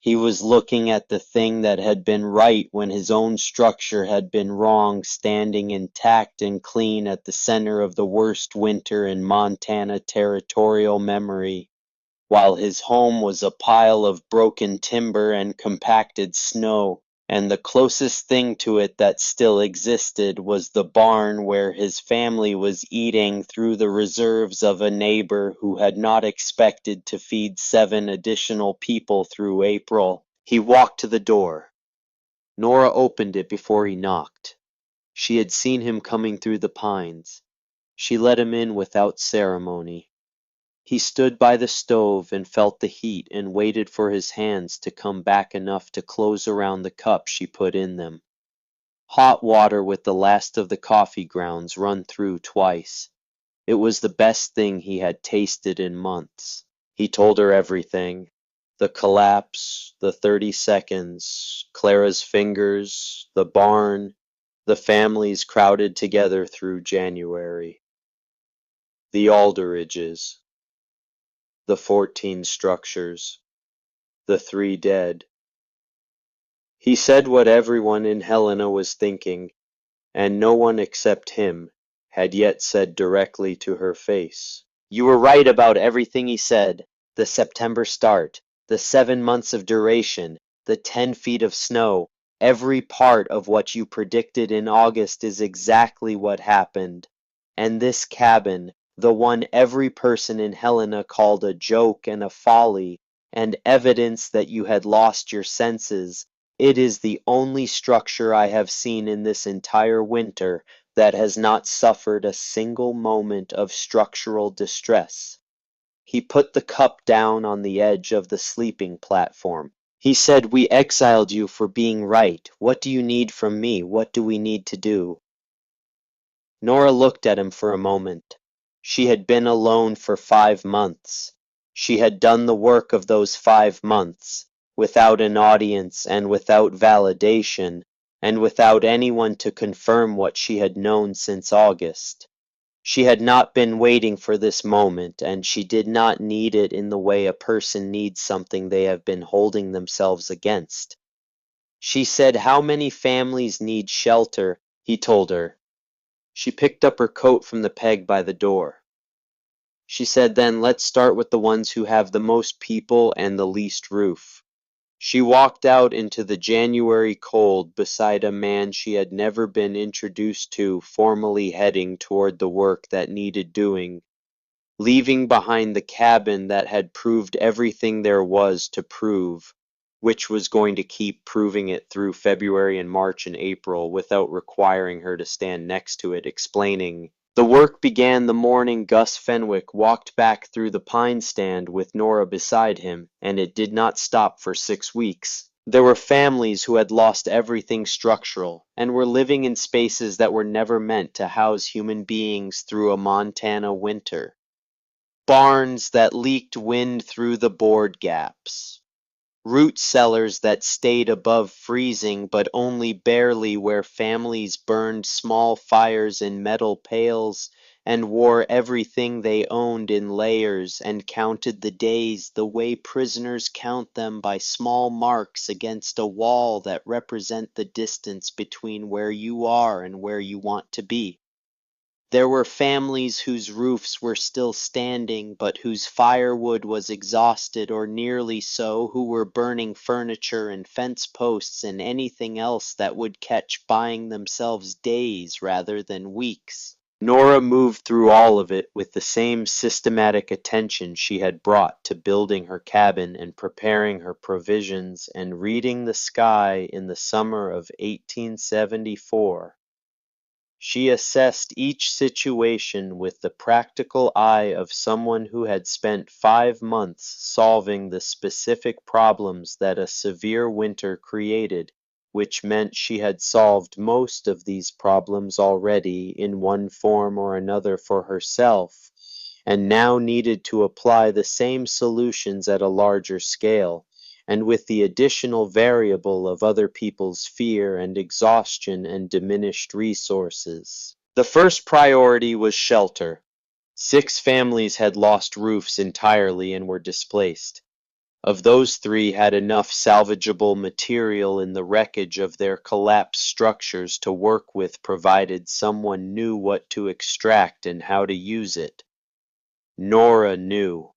He was looking at the thing that had been right when his own structure had been wrong, standing intact and clean at the center of the worst winter in Montana territorial memory, while his home was a pile of broken timber and compacted snow. And the closest thing to it that still existed was the barn where his family was eating through the reserves of a neighbor who had not expected to feed 7 additional people through April. He walked to the door. Nora opened it before he knocked. She had seen him coming through the pines. She let him in without ceremony. He stood by the stove and felt the heat and waited for his hands to come back enough to close around the cup she put in them. Hot water with the last of the coffee grounds run through twice. It was the best thing he had tasted in months. He told her everything. The collapse, the 30 seconds, Clara's fingers, the barn, the families crowded together through January. The Aldridges. The 14 structures, the 3 dead. He said what everyone in Helena was thinking, and no one except him had yet said directly to her face. You were right about everything he said. The September start, the 7 months of duration, the 10 feet of snow. Every part of what you predicted in August is exactly what happened. And this cabin, the one every person in Helena called a joke and a folly, and evidence that you had lost your senses, it is the only structure I have seen in this entire winter that has not suffered a single moment of structural distress. He put the cup down on the edge of the sleeping platform. He said, we exiled you for being right. What do you need from me? What do we need to do? Nora looked at him for a moment. She had been alone for 5 months. She had done the work of those 5 months, without an audience and without validation, and without anyone to confirm what she had known since August. She had not been waiting for this moment, and she did not need it in the way a person needs something they have been holding themselves against. She said, how many families need shelter? He told her. She picked up her coat from the peg by the door. She said, then let's start with the ones who have the most people and the least roof. She walked out into the January cold beside a man she had never been introduced to, formally heading toward the work that needed doing, leaving behind the cabin that had proved everything there was to prove, which was going to keep proving it through February and March and April without requiring her to stand next to it, explaining, The work began the morning Gus Fenwick walked back through the pine stand with Nora beside him, and it did not stop for 6 weeks. There were families who had lost everything structural, and were living in spaces that were never meant to house human beings through a Montana winter. Barns that leaked wind through the board gaps. Root cellars that stayed above freezing but only barely, where families burned small fires in metal pails and wore everything they owned in layers and counted the days the way prisoners count them by small marks against a wall that represent the distance between where you are and where you want to be. There were families whose roofs were still standing, but whose firewood was exhausted or nearly so, who were burning furniture and fence posts and anything else that would catch, buying themselves days rather than weeks. Nora moved through all of it with the same systematic attention she had brought to building her cabin and preparing her provisions and reading the sky in the summer of 1874. She assessed each situation with the practical eye of someone who had spent 5 months solving the specific problems that a severe winter created, which meant she had solved most of these problems already in one form or another for herself, and now needed to apply the same solutions at a larger scale, and with the additional variable of other people's fear and exhaustion and diminished resources. The first priority was shelter. 6 families had lost roofs entirely and were displaced. Of those 3 had enough salvageable material in the wreckage of their collapsed structures to work with, provided someone knew what to extract and how to use it. Nora knew.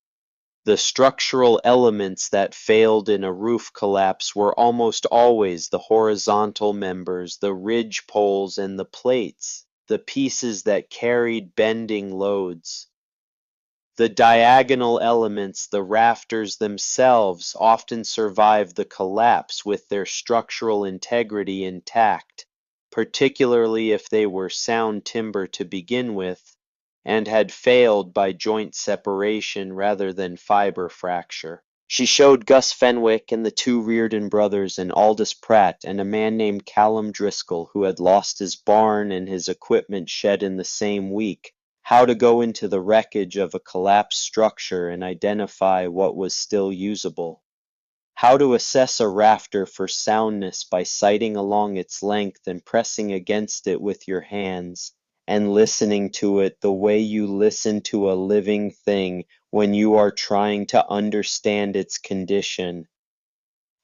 The structural elements that failed in a roof collapse were almost always the horizontal members, the ridge poles and the plates, the pieces that carried bending loads. The diagonal elements, the rafters themselves, often survived the collapse with their structural integrity intact, particularly if they were sound timber to begin with, and had failed by joint separation rather than fiber fracture. She showed Gus Fenwick and the 2 Reardon brothers and Aldous Pratt and a man named Callum Driscoll, who had lost his barn and his equipment shed in the same week, how to go into the wreckage of a collapsed structure and identify what was still usable. How to assess a rafter for soundness by sighting along its length and pressing against it with your hands, and listening to it the way you listen to a living thing when you are trying to understand its condition.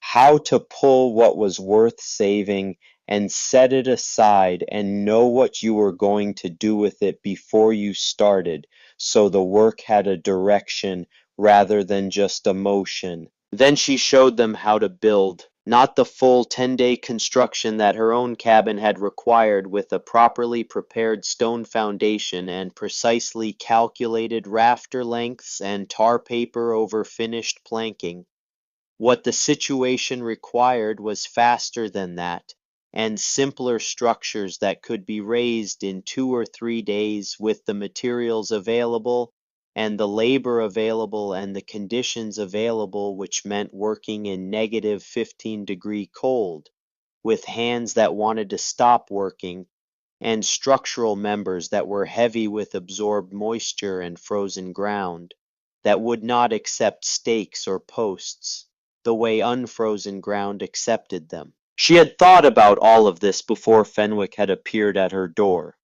How to pull what was worth saving and set it aside and know what you were going to do with it before you started, so the work had a direction rather than just a motion. Then she showed them how to build, not the full 10-day construction that her own cabin had required, with a properly prepared stone foundation and precisely calculated rafter lengths and tar paper over finished planking. What the situation required was faster than that, and simpler structures that could be raised in 2 or 3 days with the materials available and the labor available and the conditions available, which meant working in negative 15-degree cold, with hands that wanted to stop working, and structural members that were heavy with absorbed moisture and frozen ground, that would not accept stakes or posts, the way unfrozen ground accepted them. She had thought about all of this before Fenwick had appeared at her door.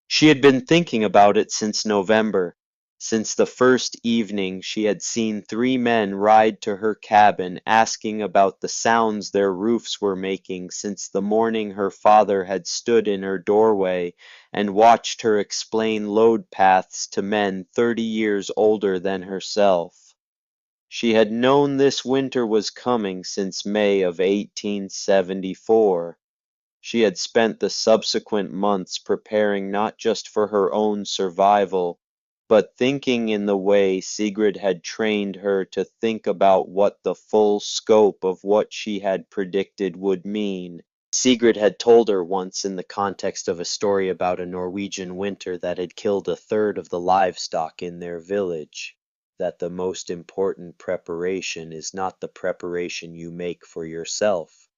She had been thinking about it since November, since the first evening she had seen 3 men ride to her cabin asking about the sounds their roofs were making, since the morning her father had stood in her doorway and watched her explain load paths to men 30 years older than herself. She had known this winter was coming since May of 1874. She had spent the subsequent months preparing not just for her own survival, but thinking in the way Sigrid had trained her to think about what the full scope of what she had predicted would mean. Sigrid had told her once in the context of a story about a Norwegian winter that had killed a third of the livestock in their village, that the most important preparation is not the preparation you make for yourself.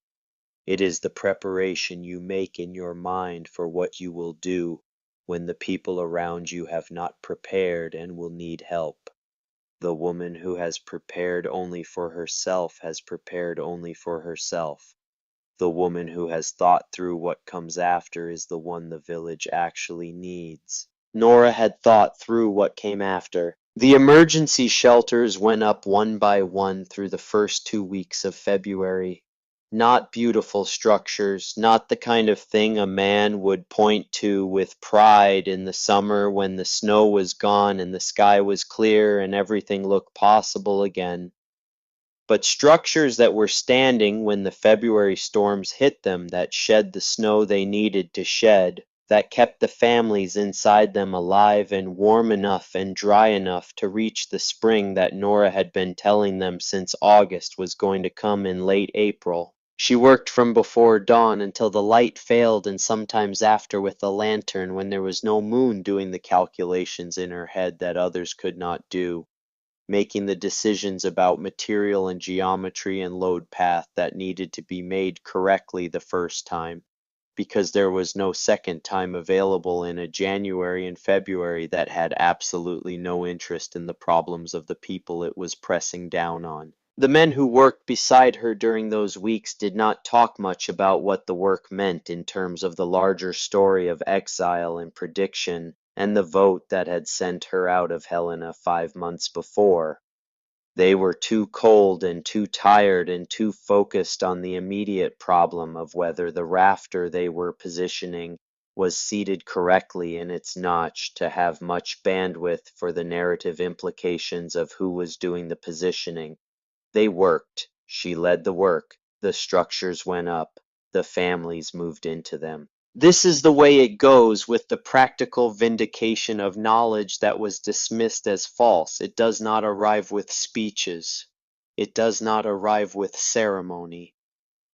It is the preparation you make in your mind for what you will do when the people around you have not prepared and will need help. The woman who has prepared only for herself has prepared only for herself. The woman who has thought through what comes after is the one the village actually needs. Nora had thought through what came after. The emergency shelters went up one by one through the first 2 weeks of February. Not beautiful structures, not the kind of thing a man would point to with pride in the summer when the snow was gone and the sky was clear and everything looked possible again, but structures that were standing when the February storms hit them, that shed the snow they needed to shed, that kept the families inside them alive and warm enough and dry enough to reach the spring that Nora had been telling them since August was going to come in late April. She worked from before dawn until the light failed, and sometimes after with the lantern when there was no moon, doing the calculations in her head that others could not do, making the decisions about material and geometry and load path that needed to be made correctly the first time, because there was no second time available in a January and February that had absolutely no interest in the problems of the people it was pressing down on. The men who worked beside her during those weeks did not talk much about what the work meant in terms of the larger story of exile and prediction, and the vote that had sent her out of Helena 5 months before. They were too cold and too tired and too focused on the immediate problem of whether the rafter they were positioning was seated correctly in its notch to have much bandwidth for the narrative implications of who was doing the positioning. They worked. She led the work. The structures went up. The families moved into them. This is the way it goes with the practical vindication of knowledge that was dismissed as false. It does not arrive with speeches. It does not arrive with ceremony.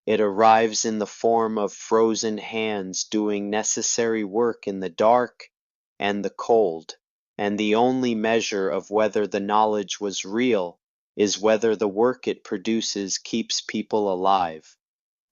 It arrives in the form of frozen hands doing necessary work in the dark and the cold. And the only measure of whether the knowledge was real is whether the work it produces keeps people alive.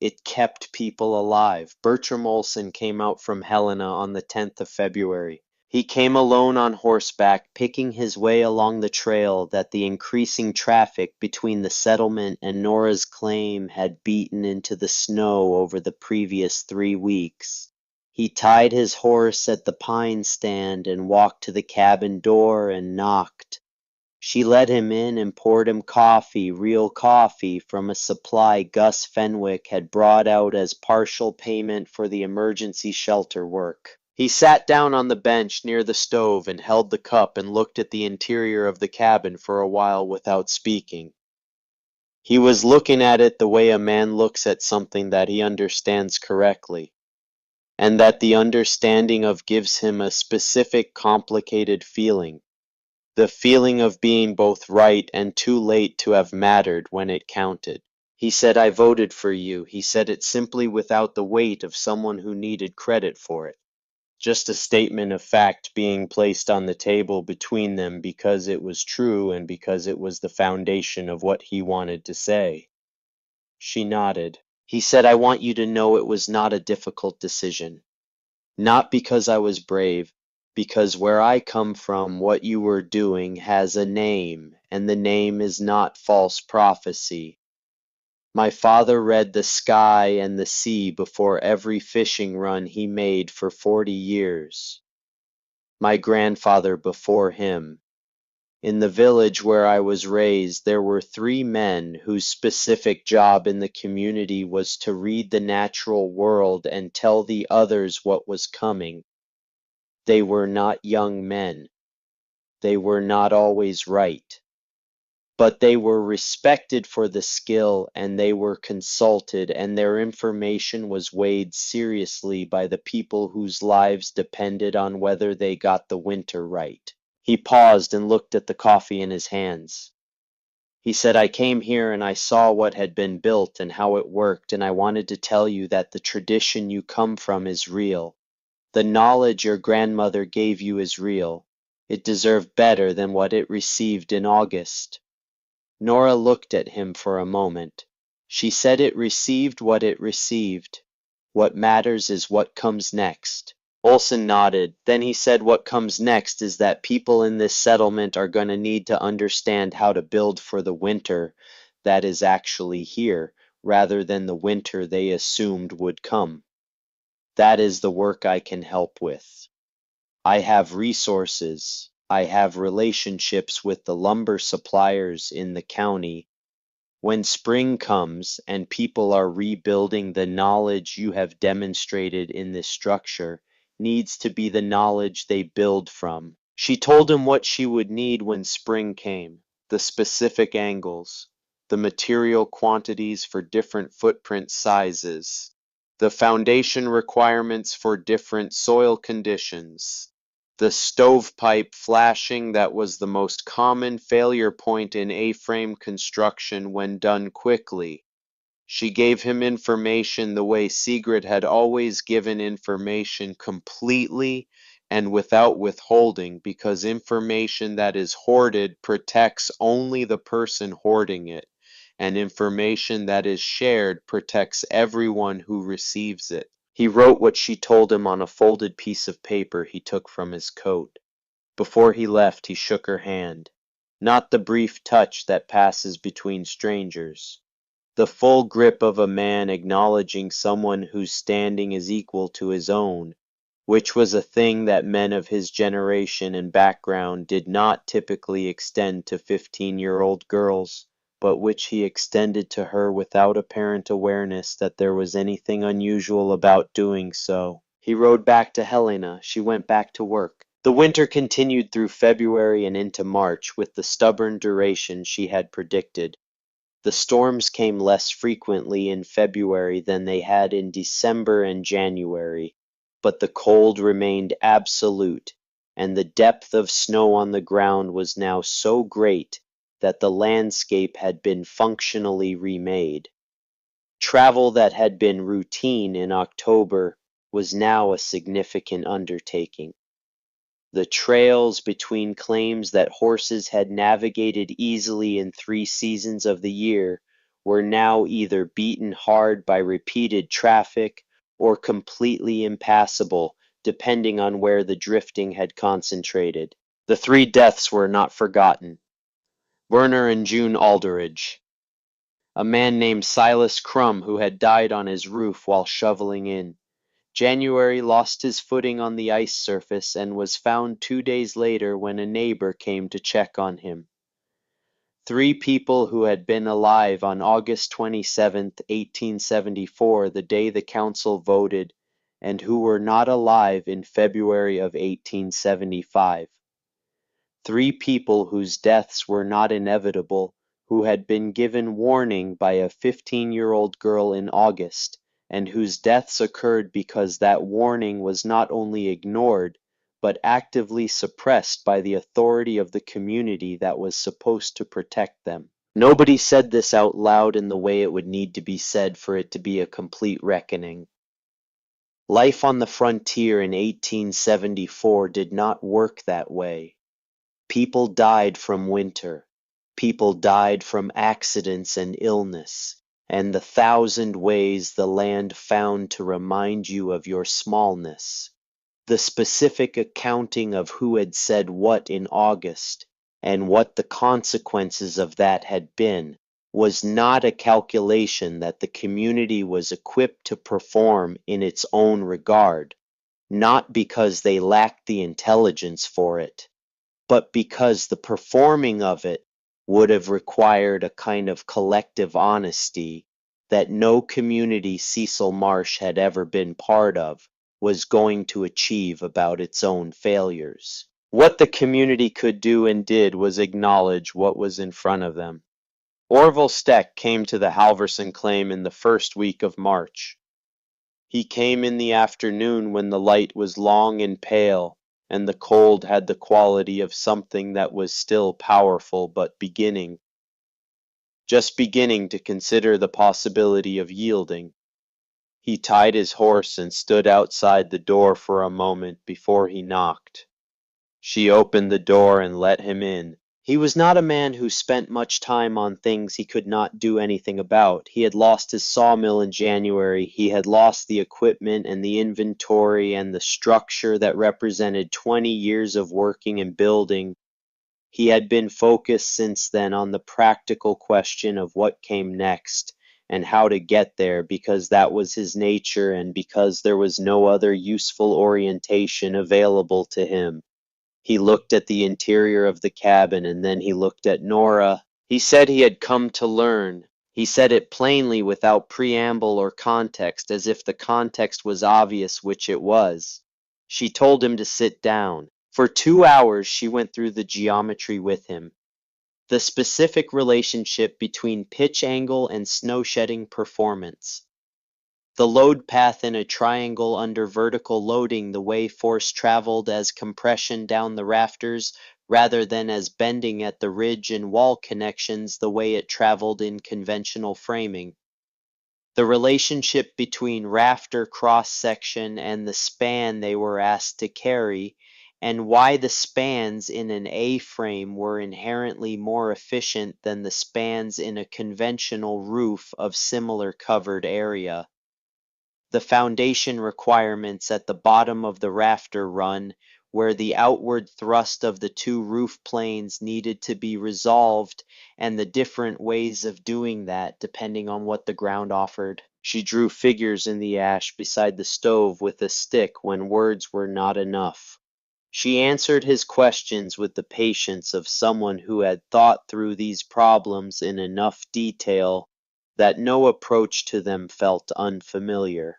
It kept people alive. Bertram Olson came out from Helena on the 10th of February. He came alone on horseback, picking his way along the trail that the increasing traffic between the settlement and Nora's claim had beaten into the snow over the previous 3 weeks. He tied his horse at the pine stand and walked to the cabin door and knocked. She let him in and poured him coffee, real coffee, from a supply Gus Fenwick had brought out as partial payment for the emergency shelter work. He sat down on the bench near the stove and held the cup and looked at the interior of the cabin for a while without speaking. He was looking at it the way a man looks at something that he understands correctly, and that the understanding of gives him a specific complicated feeling. The feeling of being both right and too late to have mattered when it counted. He said, "I voted for you." He said it simply without the weight of someone who needed credit for it. Just a statement of fact being placed on the table between them because it was true and because it was the foundation of what he wanted to say. She nodded. He said, "I want you to know it was not a difficult decision. Not because I was brave, because where I come from, what you were doing has a name, and the name is not false prophecy. My father read the sky and the sea before every fishing run he made for 40 years. My grandfather before him. In the village where I was raised, there were 3 men whose specific job in the community was to read the natural world and tell the others what was coming. They were not young men. They were not always right. But they were respected for the skill, and they were consulted, and their information was weighed seriously by the people whose lives depended on whether they got the winter right." He paused and looked at the coffee in his hands. He said, I came here and I saw what had been built and how it worked, and I wanted to tell you that the tradition you come from is real. The knowledge your grandmother gave you is real. It deserved better than what it received in August. Nora looked at him for a moment. She said it received what it received. What matters is what comes next. Olson nodded. Then he said what comes next is that people in this settlement are going to need to understand how to build for the winter that is actually here, rather than the winter they assumed would come. That is the work I can help with. I have resources. I have relationships with the lumber suppliers in the county. When spring comes and people are rebuilding, the knowledge you have demonstrated in this structure needs to be the knowledge they build from. She told him what she would need when spring came, the specific angles, the material quantities for different footprint sizes, the foundation requirements for different soil conditions, the stovepipe flashing that was the most common failure point in A-frame construction when done quickly. She gave him information the way Sigrid had always given information, completely and without withholding, because information that is hoarded protects only the person hoarding it, and information that is shared protects everyone who receives it. He wrote what she told him on a folded piece of paper he took from his coat. Before he left, he shook her hand. Not the brief touch that passes between strangers. The full grip of a man acknowledging someone whose standing is equal to his own, which was a thing that men of his generation and background did not typically extend to 15-year-old girls, but which he extended to her without apparent awareness that there was anything unusual about doing so. He rode back to Helena. She went back to work. The winter continued through February and into March with the stubborn duration she had predicted. The storms came less frequently in February than they had in December and January, but the cold remained absolute, and the depth of snow on the ground was now so great that the landscape had been functionally remade. Travel that had been routine in October was now a significant undertaking. The trails between claims that horses had navigated easily in 3 seasons of the year were now either beaten hard by repeated traffic or completely impassable, depending on where the drifting had concentrated. The 3 deaths were not forgotten. Werner and June Alderidge. A man named Silas Crum who had died on his roof while shoveling in. January lost his footing on the ice surface and was found 2 days later when a neighbor came to check on him. 3 people who had been alive on August 27, 1874, the day the council voted, and who were not alive in February of 1875. 3 people whose deaths were not inevitable, who had been given warning by a 15-year-old girl in August, and whose deaths occurred because that warning was not only ignored, but actively suppressed by the authority of the community that was supposed to protect them. Nobody said this out loud in the way it would need to be said for it to be a complete reckoning. Life on the frontier in 1874 did not work that way. People died from winter. People died from accidents and illness, and the 1,000 ways the land found to remind you of your smallness. The specific accounting of who had said what in August, and what the consequences of that had been, was not a calculation that the community was equipped to perform in its own regard, not because they lacked the intelligence for it, but because the performing of it would have required a kind of collective honesty that no community Cecil Marsh had ever been part of was going to achieve about its own failures. What the community could do and did was acknowledge what was in front of them. Orville Steck came to the Halverson claim in the first week of March. He came in the afternoon when the light was long and pale, and the cold had the quality of something that was still powerful but beginning. just beginning to consider the possibility of yielding. He tied his horse and stood outside the door for a moment before he knocked. She opened the door and let him in. He was not a man who spent much time on things he could not do anything about. He had lost his sawmill in January. He had lost the equipment and the inventory and the structure that represented 20 years of working and building. He had been focused since then on the practical question of what came next and how to get there, because that was his nature and because there was no other useful orientation available to him. He looked at the interior of the cabin and then he looked at Nora. He said he had come to learn. He said it plainly without preamble or context, as if the context was obvious, which it was. She told him to sit down. For 2 hours she went through the geometry with him. The specific relationship between pitch angle and snow shedding performance. The load path in a triangle under vertical loading, the way force traveled as compression down the rafters rather than as bending at the ridge and wall connections, the way it traveled in conventional framing. The relationship between rafter cross-section and the span they were asked to carry, and why the spans in an A-frame were inherently more efficient than the spans in a conventional roof of similar covered area. The foundation requirements at the bottom of the rafter run, where the outward thrust of the two roof planes needed to be resolved, and the different ways of doing that depending on what the ground offered. She drew figures in the ash beside the stove with a stick when words were not enough. She answered his questions with the patience of someone who had thought through these problems in enough detail that no approach to them felt unfamiliar.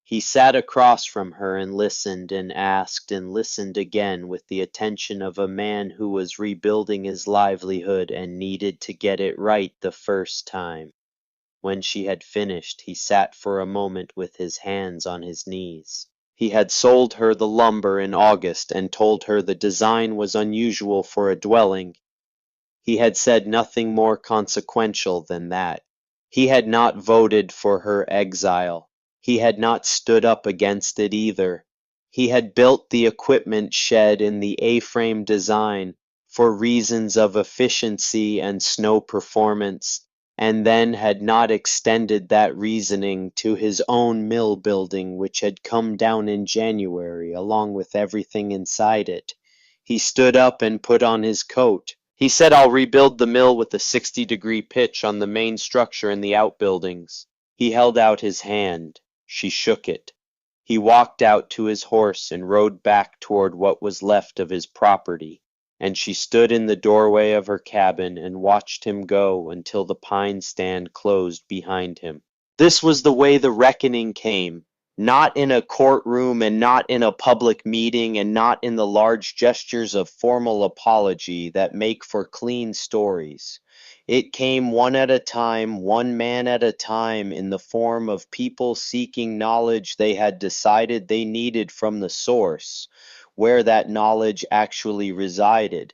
He sat across from her and listened and asked and listened again with the attention of a man who was rebuilding his livelihood and needed to get it right the first time. When she had finished, he sat for a moment with his hands on his knees. He had sold her the lumber in August and told her the design was unusual for a dwelling. He had said nothing more consequential than that. He had not voted for her exile. He had not stood up against it either. He had built the equipment shed in the A-frame design for reasons of efficiency and snow performance, and then had not extended that reasoning to his own mill building, which had come down in January along with everything inside it. He stood up and put on his coat. He said, "I'll rebuild the mill with a 60-degree pitch on the main structure and the outbuildings." He held out his hand. She shook it. He walked out to his horse and rode back toward what was left of his property, and she stood in the doorway of her cabin and watched him go until the pine stand closed behind him. This was the way the reckoning came. Not in a courtroom and not in a public meeting and not in the large gestures of formal apology that make for clean stories. It came one at a time, one man at a time, in the form of people seeking knowledge they had decided they needed from the source, where that knowledge actually resided.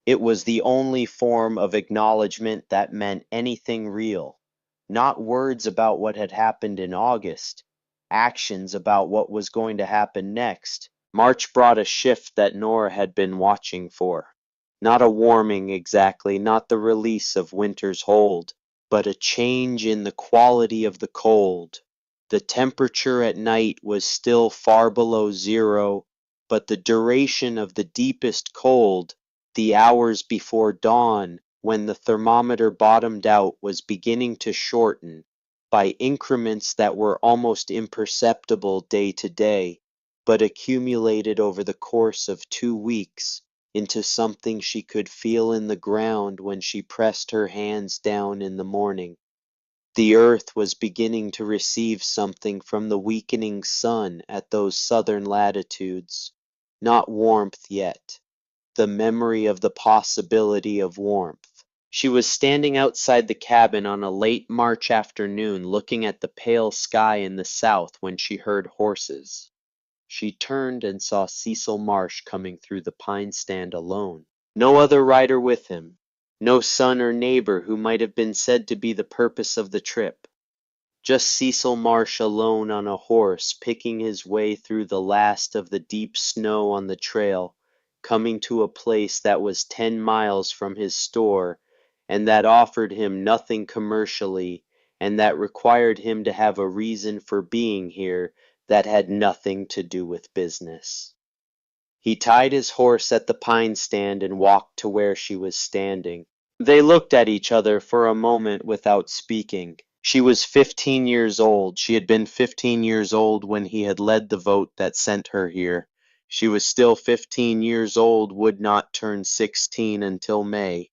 It was the only form of acknowledgement that meant anything real. Not words about what had happened in August, actions about what was going to happen next. March brought a shift that Nora had been watching for. Not a warming exactly, not the release of winter's hold, but a change in the quality of the cold. The temperature at night was still far below zero, but the duration of the deepest cold, the hours before dawn, when the thermometer bottomed out, was beginning to shorten by increments that were almost imperceptible day to day, but accumulated over the course of 2 weeks into something she could feel in the ground when she pressed her hands down in the morning. The earth was beginning to receive something from the weakening sun at those southern latitudes. Not warmth yet. The memory of the possibility of warmth. She was standing outside the cabin on a late March afternoon looking at the pale sky in the south when she heard horses. She turned and saw Cecil Marsh coming through the pine stand alone. No other rider with him. No son or neighbor who might have been said to be the purpose of the trip. Just Cecil Marsh alone on a horse, picking his way through the last of the deep snow on the trail, coming to a place that was 10 miles from his store, and that offered him nothing commercially, and that required him to have a reason for being here that had nothing to do with business. He tied his horse at the pine stand and walked to where she was standing. They looked at each other for a moment without speaking. She was 15 years old. She had been 15 years old when he had led the vote that sent her here. She was still 15 years old, would not turn 16 until May.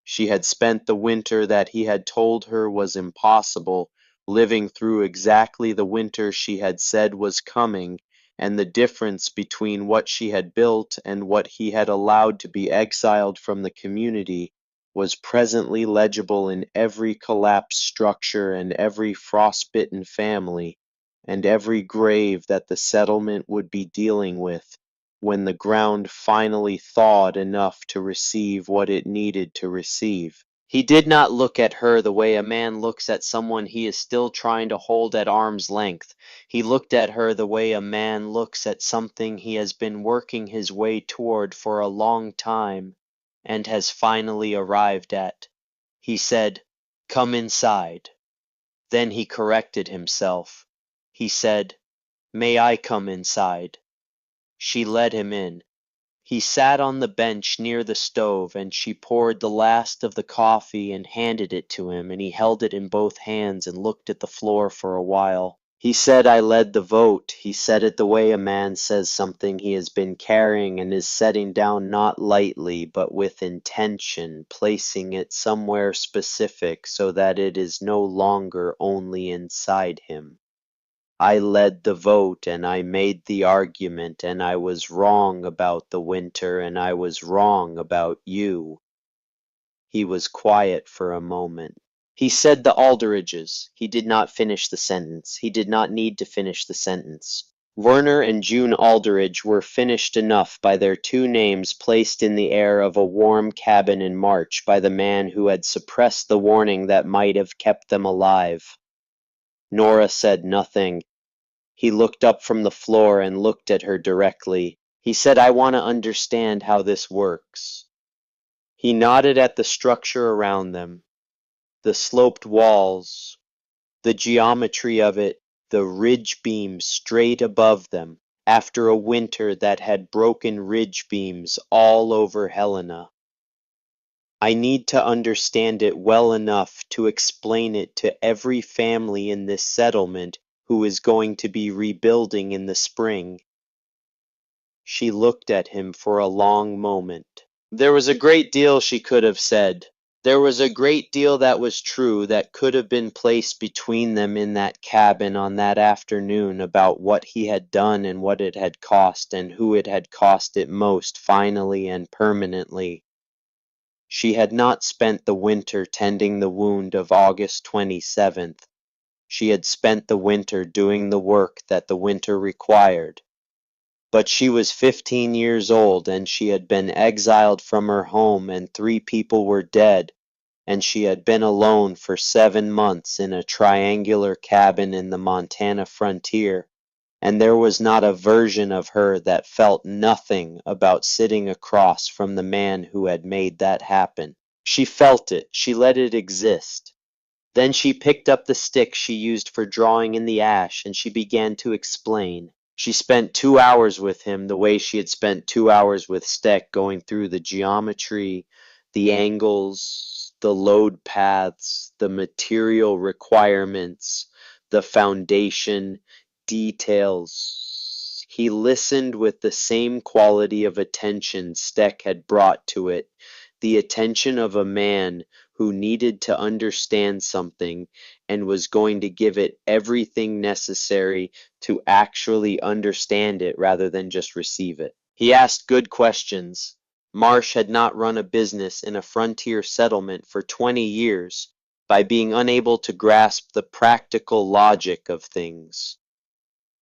She had spent the winter that he had told her was impossible, living through exactly the winter she had said was coming, and the difference between what she had built and what he had allowed to be exiled from the community was presently legible in every collapsed structure and every frostbitten family, and every grave that the settlement would be dealing with when the ground finally thawed enough to receive what it needed to receive. He did not look at her the way a man looks at someone he is still trying to hold at arm's length. He looked at her the way a man looks at something he has been working his way toward for a long time and has finally arrived at. He said, "Come inside." Then he corrected himself. He said, "May I come inside?" She led him in. He sat on the bench near the stove, and she poured the last of the coffee and handed it to him, and he held it in both hands and looked at the floor for a while. He said, "I led the vote." He said it the way a man says something he has been carrying and is setting down not lightly, but with intention, placing it somewhere specific so that it is no longer only inside him. I led the vote and I made the argument, and I was wrong about the winter and I was wrong about you. He was quiet for a moment. He said the Aldridges. He did not finish the sentence. He did not need to finish the sentence. Werner and June Aldridge were finished enough by their two names placed in the air of a warm cabin in March by the man who had suppressed the warning that might have kept them alive. Nora said nothing. He looked up from the floor and looked at her directly. He said, "I want to understand how this works." He nodded at the structure around them, the sloped walls, the geometry of it, the ridge beams straight above them, after a winter that had broken ridge beams all over Helena. I need to understand it well enough to explain it to every family in this settlement who is going to be rebuilding in the spring. She looked at him for a long moment. There was a great deal she could have said. There was a great deal that was true that could have been placed between them in that cabin on that afternoon about what he had done and what it had cost and who it had cost it most finally and permanently. She had not spent the winter tending the wound of August 27th. She had spent the winter doing the work that the winter required. But she was 15 years old, and she had been exiled from her home, and 3 people were dead, and she had been alone for 7 months in a triangular cabin in the Montana frontier, and there was not a version of her that felt nothing about sitting across from the man who had made that happen. She felt it, she let it exist. Then she picked up the stick she used for drawing in the ash, and she began to explain. She spent 2 hours with him the way she had spent 2 hours with Steck, going through the geometry, the angles, the load paths, the material requirements, the foundation, details. He listened with the same quality of attention Steck had brought to it, the attention of a man who needed to understand something and was going to give it everything necessary to actually understand it rather than just receive it. He asked good questions. Marsh had not run a business in a frontier settlement for 20 years by being unable to grasp the practical logic of things.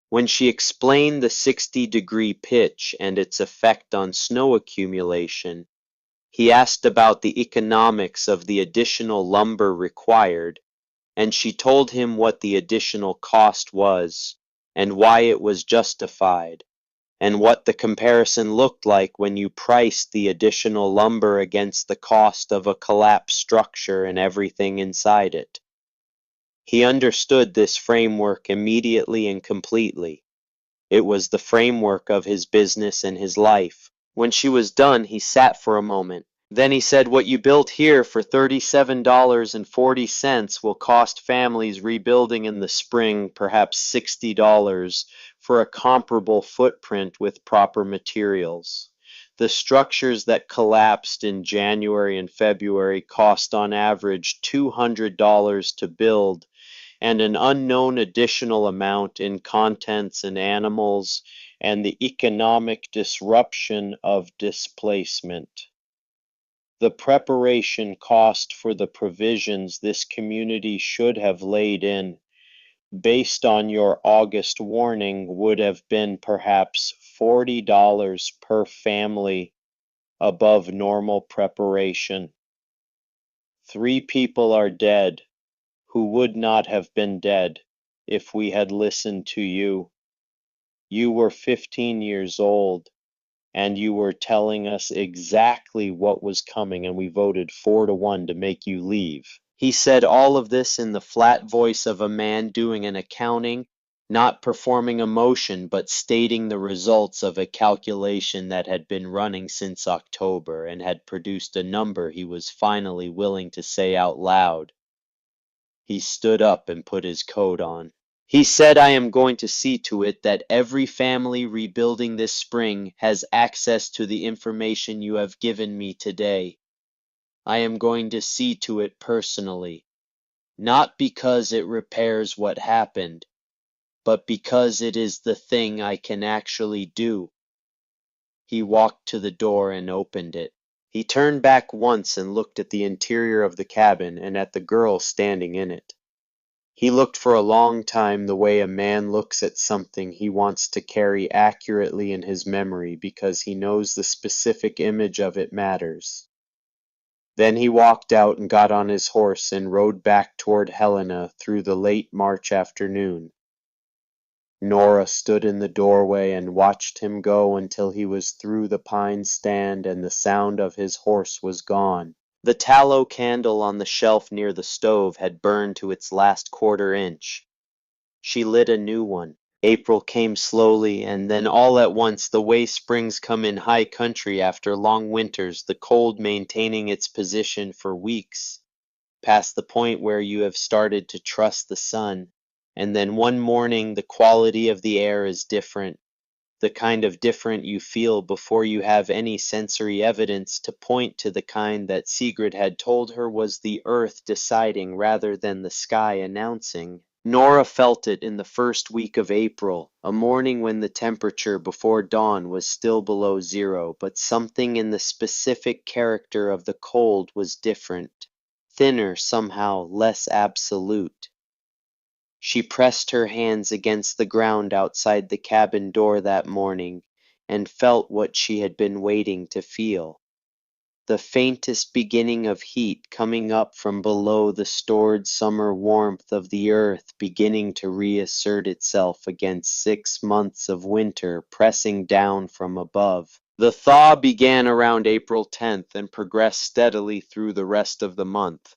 When she explained the 60-degree pitch and its effect on snow accumulation, He asked about the economics of the additional lumber required, and she told him what the additional cost was, and why it was justified, and what the comparison looked like when you priced the additional lumber against the cost of a collapsed structure and everything inside it. He understood this framework immediately and completely. It was the framework of his business and his life. When she was done, he sat for a moment. Then he said, "What you built here for $37.40 will cost families rebuilding in the spring perhaps $60 for a comparable footprint with proper materials. The structures that collapsed in January and February cost on average $200 to build, and an unknown additional amount in contents and animals, and the economic disruption of displacement. The preparation cost for the provisions this community should have laid in, based on your August warning, would have been perhaps $40 per family above normal preparation. 3 people are dead who would not have been dead if we had listened to you. You were 15 years old, and you were telling us exactly what was coming, and we voted 4-1 to make you leave." He said all of this in the flat voice of a man doing an accounting, not performing a motion, but stating the results of a calculation that had been running since October and had produced a number he was finally willing to say out loud. He stood up and put his coat on. He said, "I am going to see to it that every family rebuilding this spring has access to the information you have given me today. I am going to see to it personally, not because it repairs what happened, but because it is the thing I can actually do." He walked to the door and opened it. He turned back once and looked at the interior of the cabin and at the girl standing in it. He looked for a long time the way a man looks at something he wants to carry accurately in his memory because he knows the specific image of it matters. Then he walked out and got on his horse and rode back toward Helena through the late March afternoon. Nora stood in the doorway and watched him go until he was through the pine stand and the sound of his horse was gone. The tallow candle on the shelf near the stove had burned to its last quarter-inch. She lit a new one. April came slowly, and then all at once, the way springs come in high country after long winters, the cold maintaining its position for weeks, past the point where you have started to trust the sun, and then one morning the quality of the air is different, the kind of different you feel before you have any sensory evidence to point to the kind that Sigrid had told her was the earth deciding rather than the sky announcing. Nora felt it in the first week of April, a morning when the temperature before dawn was still below zero, but something in the specific character of the cold was different, thinner somehow, less absolute. She pressed her hands against the ground outside the cabin door that morning, and felt what she had been waiting to feel. The faintest beginning of heat coming up from below, the stored summer warmth of the earth beginning to reassert itself against 6 months of winter pressing down from above. The thaw began around April 10th and progressed steadily through the rest of the month.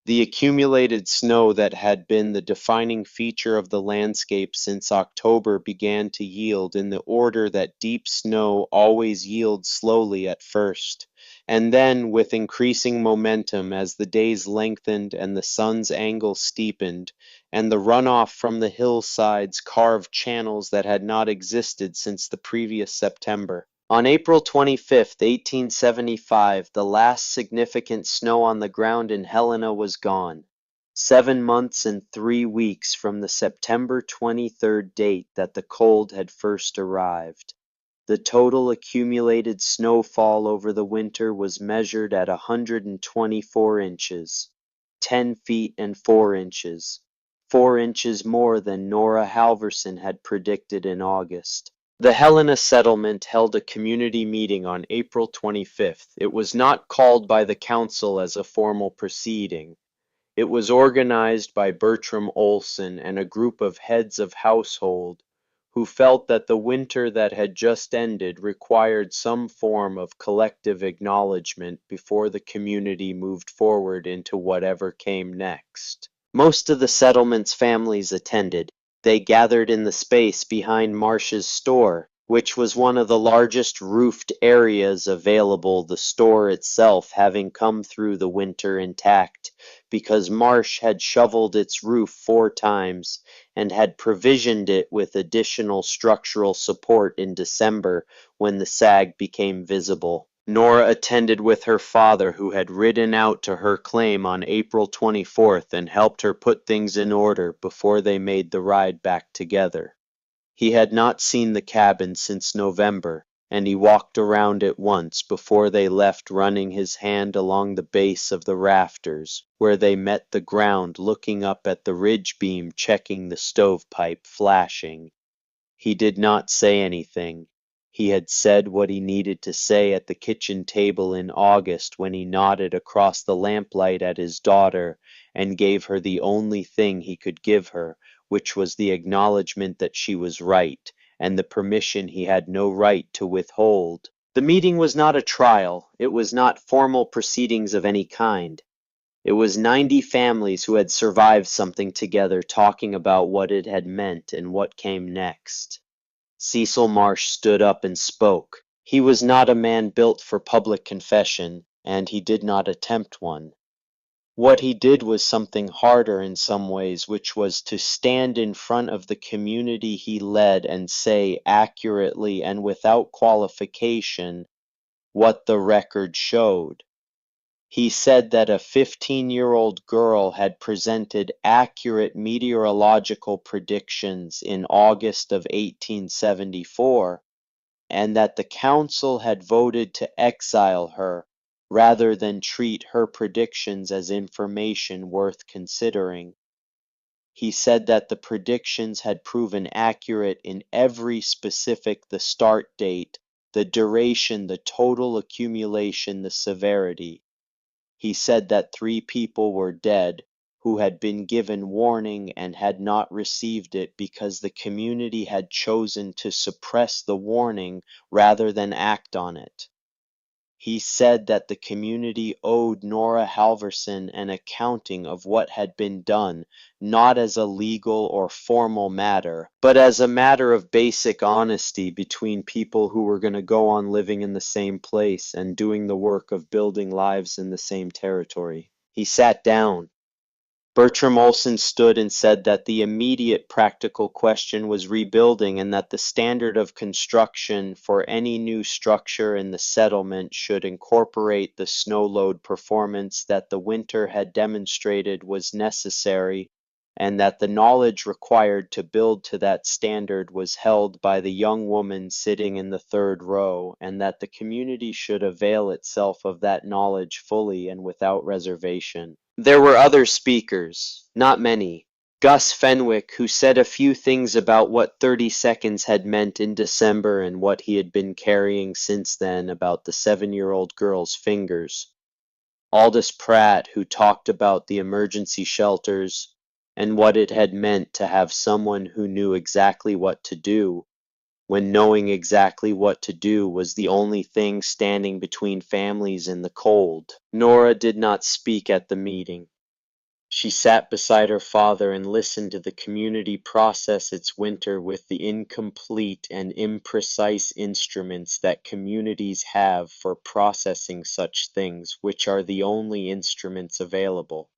The accumulated snow that had been the defining feature of the landscape since October began to yield in the order that deep snow always yields slowly at first, and then with increasing momentum as the days lengthened and the sun's angle steepened, and the runoff from the hillsides carved channels that had not existed since the previous September. On April 25th, 1875, the last significant snow on the ground in Helena was gone, 7 months and 3 weeks from the September 23rd date that the cold had first arrived. The total accumulated snowfall over the winter was measured at 124 inches, 10 feet and 4 inches, 4 inches more than Nora Halverson had predicted in August. The Helena settlement held a community meeting on April 25th. It was not called by the council as a formal proceeding. It was organized by Bertram Olson and a group of heads of household who felt that the winter that had just ended required some form of collective acknowledgement before the community moved forward into whatever came next. Most of the settlement's families attended. They gathered in the space behind Marsh's store, which was one of the largest roofed areas available, the store itself having come through the winter intact, because Marsh had shoveled its roof 4 times and had provisioned it with additional structural support in December when the sag became visible. Nora attended with her father, who had ridden out to her claim on April 24th and helped her put things in order before they made the ride back together. He had not seen the cabin since November, and he walked around it once before they left, running his hand along the base of the rafters, where they met the ground, looking up at the ridge beam, checking the stovepipe flashing. He did not say anything. He had said what he needed to say at the kitchen table in August when he nodded across the lamplight at his daughter and gave her the only thing he could give her, which was the acknowledgment that she was right, and the permission he had no right to withhold. The meeting was not a trial. It was not formal proceedings of any kind. It was 90 families who had survived something together, talking about what it had meant and what came next. Cecil Marsh stood up and spoke. He was not a man built for public confession, and he did not attempt one. What he did was something harder in some ways, which was to stand in front of the community he led and say accurately and without qualification what the record showed. He said that a 15-year-old girl had presented accurate meteorological predictions in August of 1874, and that the council had voted to exile her rather than treat her predictions as information worth considering. He said that the predictions had proven accurate in every specific: the start date, the duration, the total accumulation, the severity. He said that 3 people were dead who had been given warning and had not received it because the community had chosen to suppress the warning rather than act on it. He said that the community owed Nora Halverson an accounting of what had been done, not as a legal or formal matter, but as a matter of basic honesty between people who were going to go on living in the same place and doing the work of building lives in the same territory. He sat down. Bertram Olson stood and said that the immediate practical question was rebuilding, and that the standard of construction for any new structure in the settlement should incorporate the snow load performance that the winter had demonstrated was necessary, and that the knowledge required to build to that standard was held by the young woman sitting in the 3rd row, and that the community should avail itself of that knowledge fully and without reservation. There were other speakers, not many. Gus Fenwick, who said a few things about what 30 seconds had meant in December and what he had been carrying since then about the 7-year-old girl's fingers. Aldous Pratt, who talked about the emergency shelters and what it had meant to have someone who knew exactly what to do, when knowing exactly what to do was the only thing standing between families in the cold. Nora did not speak at the meeting. She sat beside her father and listened to the community process its winter with the incomplete and imprecise instruments that communities have for processing such things, which are the only instruments available.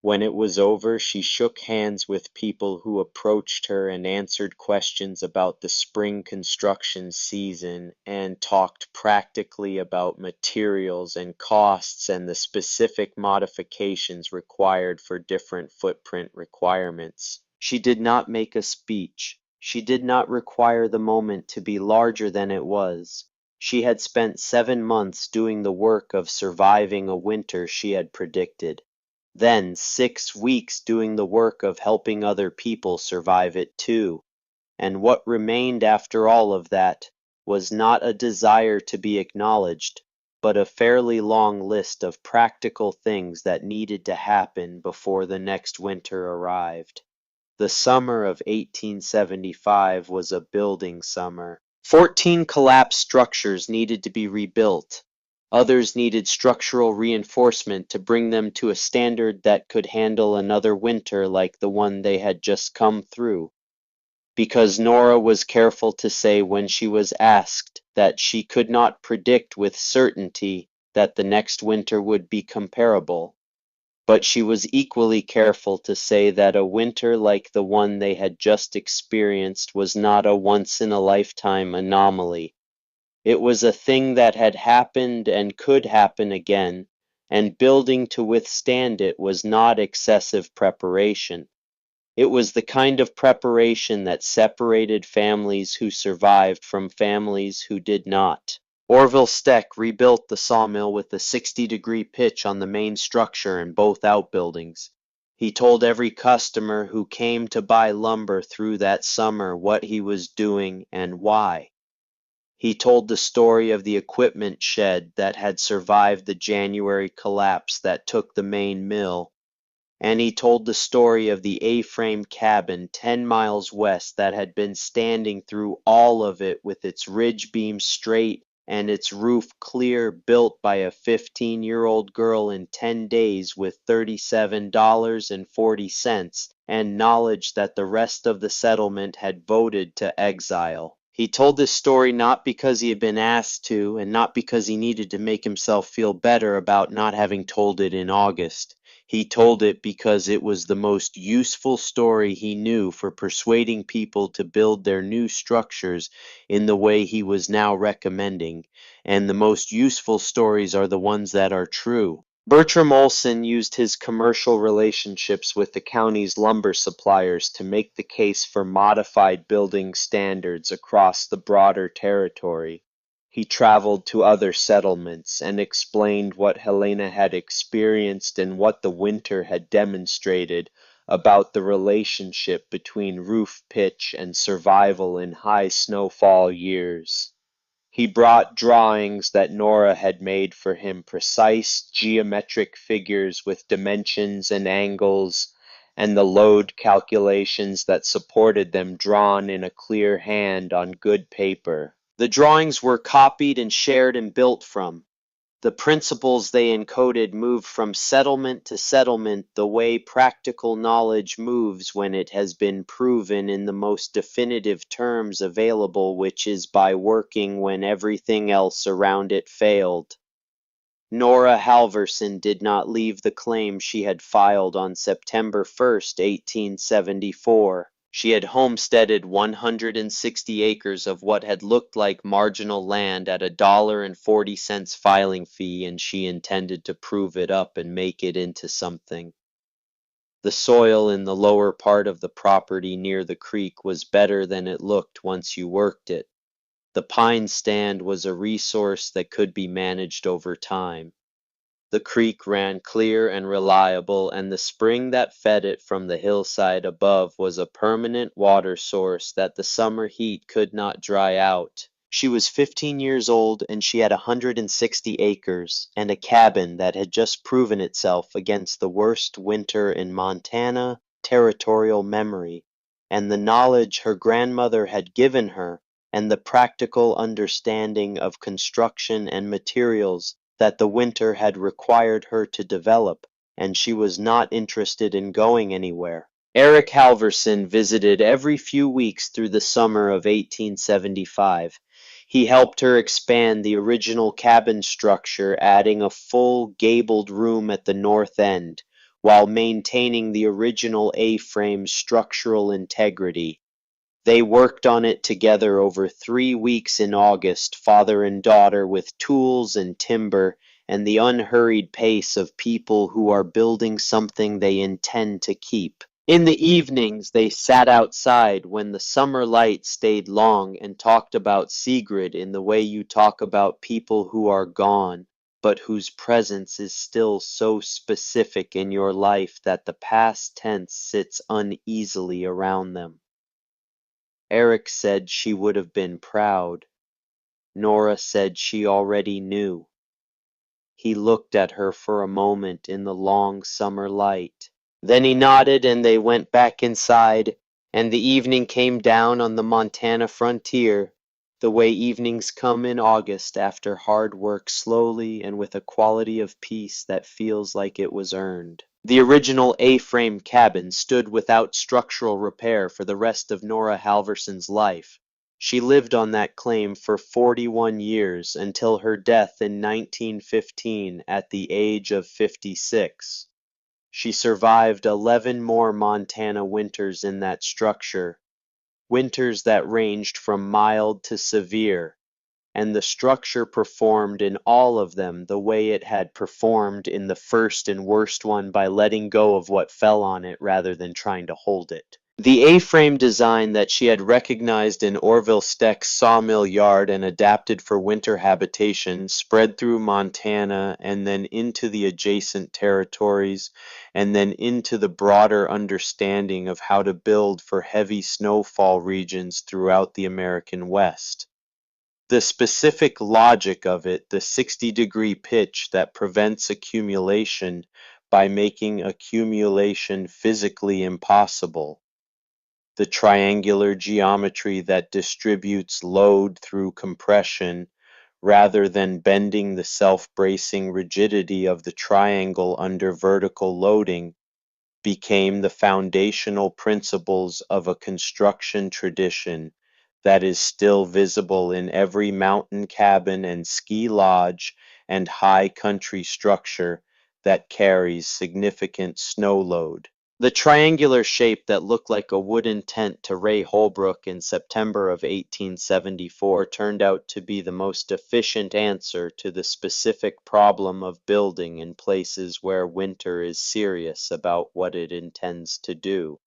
When it was over, she shook hands with people who approached her and answered questions about the spring construction season and talked practically about materials and costs and the specific modifications required for different footprint requirements. She did not make a speech. She did not require the moment to be larger than it was. She had spent 7 months doing the work of surviving a winter she had predicted. Then 6 weeks doing the work of helping other people survive it too. and what remained after all of that was not a desire to be acknowledged, but a fairly long list of practical things that needed to happen before the next winter arrived. The summer of 1875 was a building summer. 14 collapsed structures needed to be rebuilt. Others needed structural reinforcement to bring them to a standard that could handle another winter like the one they had just come through. Because Nora was careful to say when she was asked that she could not predict with certainty that the next winter would be comparable, but she was equally careful to say that a winter like the one they had just experienced was not a once-in-a-lifetime anomaly. It was a thing that had happened and could happen again, and building to withstand it was not excessive preparation. It was the kind of preparation that separated families who survived from families who did not. Orville Steck rebuilt the sawmill with a 60-degree pitch on the main structure and both outbuildings. He told every customer who came to buy lumber through that summer what he was doing and why. He told the story of the equipment shed that had survived the January collapse that took the main mill, and he told the story of the A-frame cabin 10 miles west that had been standing through all of it with its ridge beam straight and its roof clear, built by a 15-year-old girl in 10 days with $37.40 and knowledge that the rest of the settlement had voted to exile. He told this story not because he had been asked to, and not because he needed to make himself feel better about not having told it in August. He told it because it was the most useful story he knew for persuading people to build their new structures in the way he was now recommending, and the most useful stories are the ones that are true. Bertram Olson used his commercial relationships with the county's lumber suppliers to make the case for modified building standards across the broader territory. He traveled to other settlements and explained what Helena had experienced and what the winter had demonstrated about the relationship between roof pitch and survival in high snowfall years. He brought drawings that Nora had made for him, precise geometric figures with dimensions and angles, and the load calculations that supported them drawn in a clear hand on good paper. The drawings were copied and shared and built from. The principles they encoded moved from settlement to settlement the way practical knowledge moves when it has been proven in the most definitive terms available, which is by working when everything else around it failed. Nora Halverson did not leave the claim she had filed on September 1st, 1874. She had homesteaded 160 acres of what had looked like marginal land at $1.40 filing fee, and she intended to prove it up and make it into something. The soil in the lower part of the property near the creek was better than it looked once you worked it. The pine stand was a resource that could be managed over time. The creek ran clear and reliable, and the spring that fed it from the hillside above was a permanent water source that the summer heat could not dry out. She was 15 years old, and she had 160 acres, and a cabin that had just proven itself against the worst winter in Montana territorial memory, and the knowledge her grandmother had given her, and the practical understanding of construction and materials that the winter had required her to develop, and she was not interested in going anywhere. Eric Halverson visited every few weeks through the summer of 1875. He helped her expand the original cabin structure, adding a full gabled room at the north end, while maintaining the original A-frame structural integrity. They worked on it together over 3 weeks in August, father and daughter, with tools and timber and the unhurried pace of people who are building something they intend to keep. In the evenings, they sat outside when the summer light stayed long and talked about Sigrid in the way you talk about people who are gone, but whose presence is still so specific in your life that the past tense sits uneasily around them. Eric said she would have been proud. Nora said she already knew. He looked at her for a moment in the long summer light. Then he nodded and they went back inside, and the evening came down on the Montana frontier, the way evenings come in August after hard work, slowly and with a quality of peace that feels like it was earned. The original A-frame cabin stood without structural repair for the rest of Nora Halverson's life. She lived on that claim for 41 years until her death in 1915 at the age of 56. She survived 11 more Montana winters in that structure, winters that ranged from mild to severe, and the structure performed in all of them the way it had performed in the first and worst one, by letting go of what fell on it rather than trying to hold it. The A-frame design that she had recognized in Orville Steck's sawmill yard and adapted for winter habitation spread through Montana and then into the adjacent territories and then into the broader understanding of how to build for heavy snowfall regions throughout the American West. The specific logic of it, the 60-degree pitch that prevents accumulation by making accumulation physically impossible, the triangular geometry that distributes load through compression rather than bending the self-bracing rigidity of the triangle under vertical loading, became the foundational principles of a construction tradition that is still visible in every mountain cabin and ski lodge and high country structure that carries significant snow load. The triangular shape that looked like a wooden tent to Ray Holbrook in September of 1874 turned out to be the most efficient answer to the specific problem of building in places where winter is serious about what it intends to do.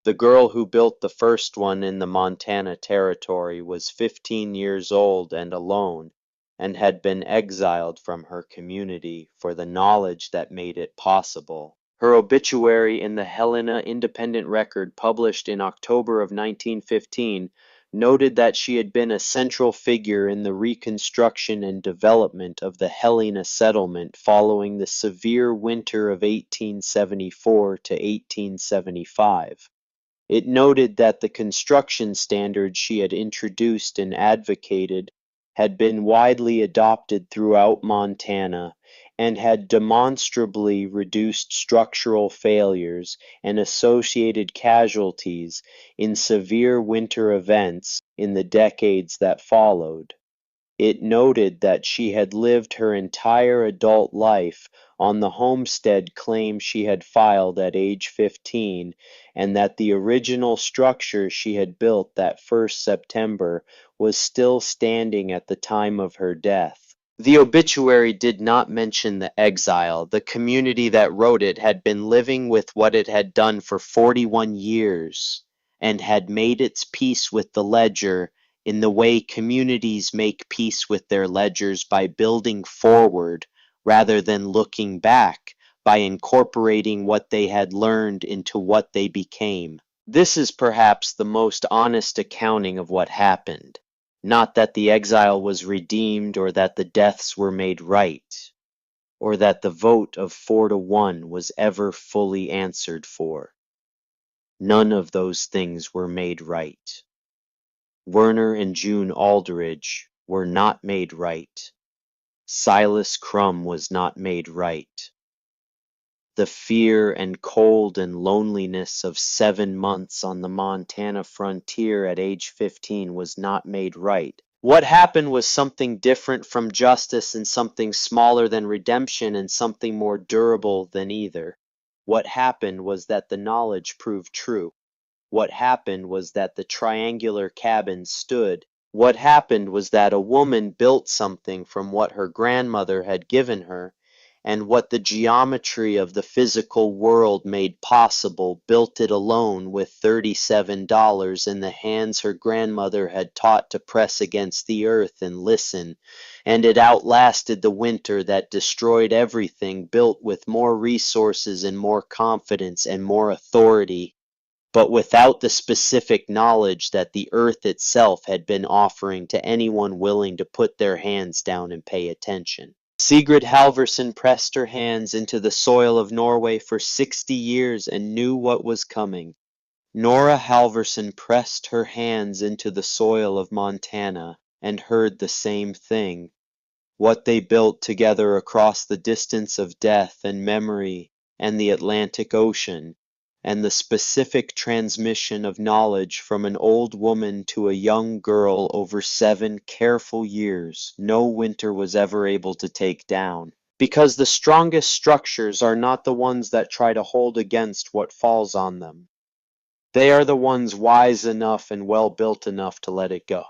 The girl who built the first one in the Montana Territory was 15 years old and alone, and had been exiled from her community for the knowledge that made it possible. Her obituary in the Helena Independent Record, published in October of 1915, noted that she had been a central figure in the reconstruction and development of the Helena settlement following the severe winter of 1874 to 1875. It noted that the construction standards she had introduced and advocated had been widely adopted throughout Montana and had demonstrably reduced structural failures and associated casualties in severe winter events in the decades that followed. It noted that she had lived her entire adult life on the homestead claim she had filed at age 15, and that the original structure she had built that first September was still standing at the time of her death. The obituary did not mention the exile. The community that wrote it had been living with what it had done for 41 years and had made its peace with the ledger in the way communities make peace with their ledgers, by building forward rather than looking back, by incorporating what they had learned into what they became. This is perhaps the most honest accounting of what happened. Not that the exile was redeemed, or that the deaths were made right, or that the vote of 4-1 was ever fully answered for. None of those things were made right. Werner and June Aldridge were not made right. Silas Crum was not made right. The fear and cold and loneliness of 7 months on the Montana frontier at age 15 was not made right. What happened was something different from justice, and something smaller than redemption, and something more durable than either. What happened was that the knowledge proved true. What happened was that the triangular cabin stood. What happened was that a woman built something from what her grandmother had given her, and what the geometry of the physical world made possible, built it alone with $37 in the hands her grandmother had taught to press against the earth and listen, and it outlasted the winter that destroyed everything, built with more resources and more confidence and more authority. but without the specific knowledge that the earth itself had been offering to anyone willing to put their hands down and pay attention. Sigrid Halvorsen pressed her hands into the soil of Norway for 60 years and knew what was coming. Nora Halvorsen pressed her hands into the soil of Montana and heard the same thing. What they built together across the distance of death and memory and the Atlantic Ocean, and the specific transmission of knowledge from an old woman to a young girl over 7 careful years, no winter was ever able to take down. Because the strongest structures are not the ones that try to hold against what falls on them. They are the ones wise enough and well built enough to let it go.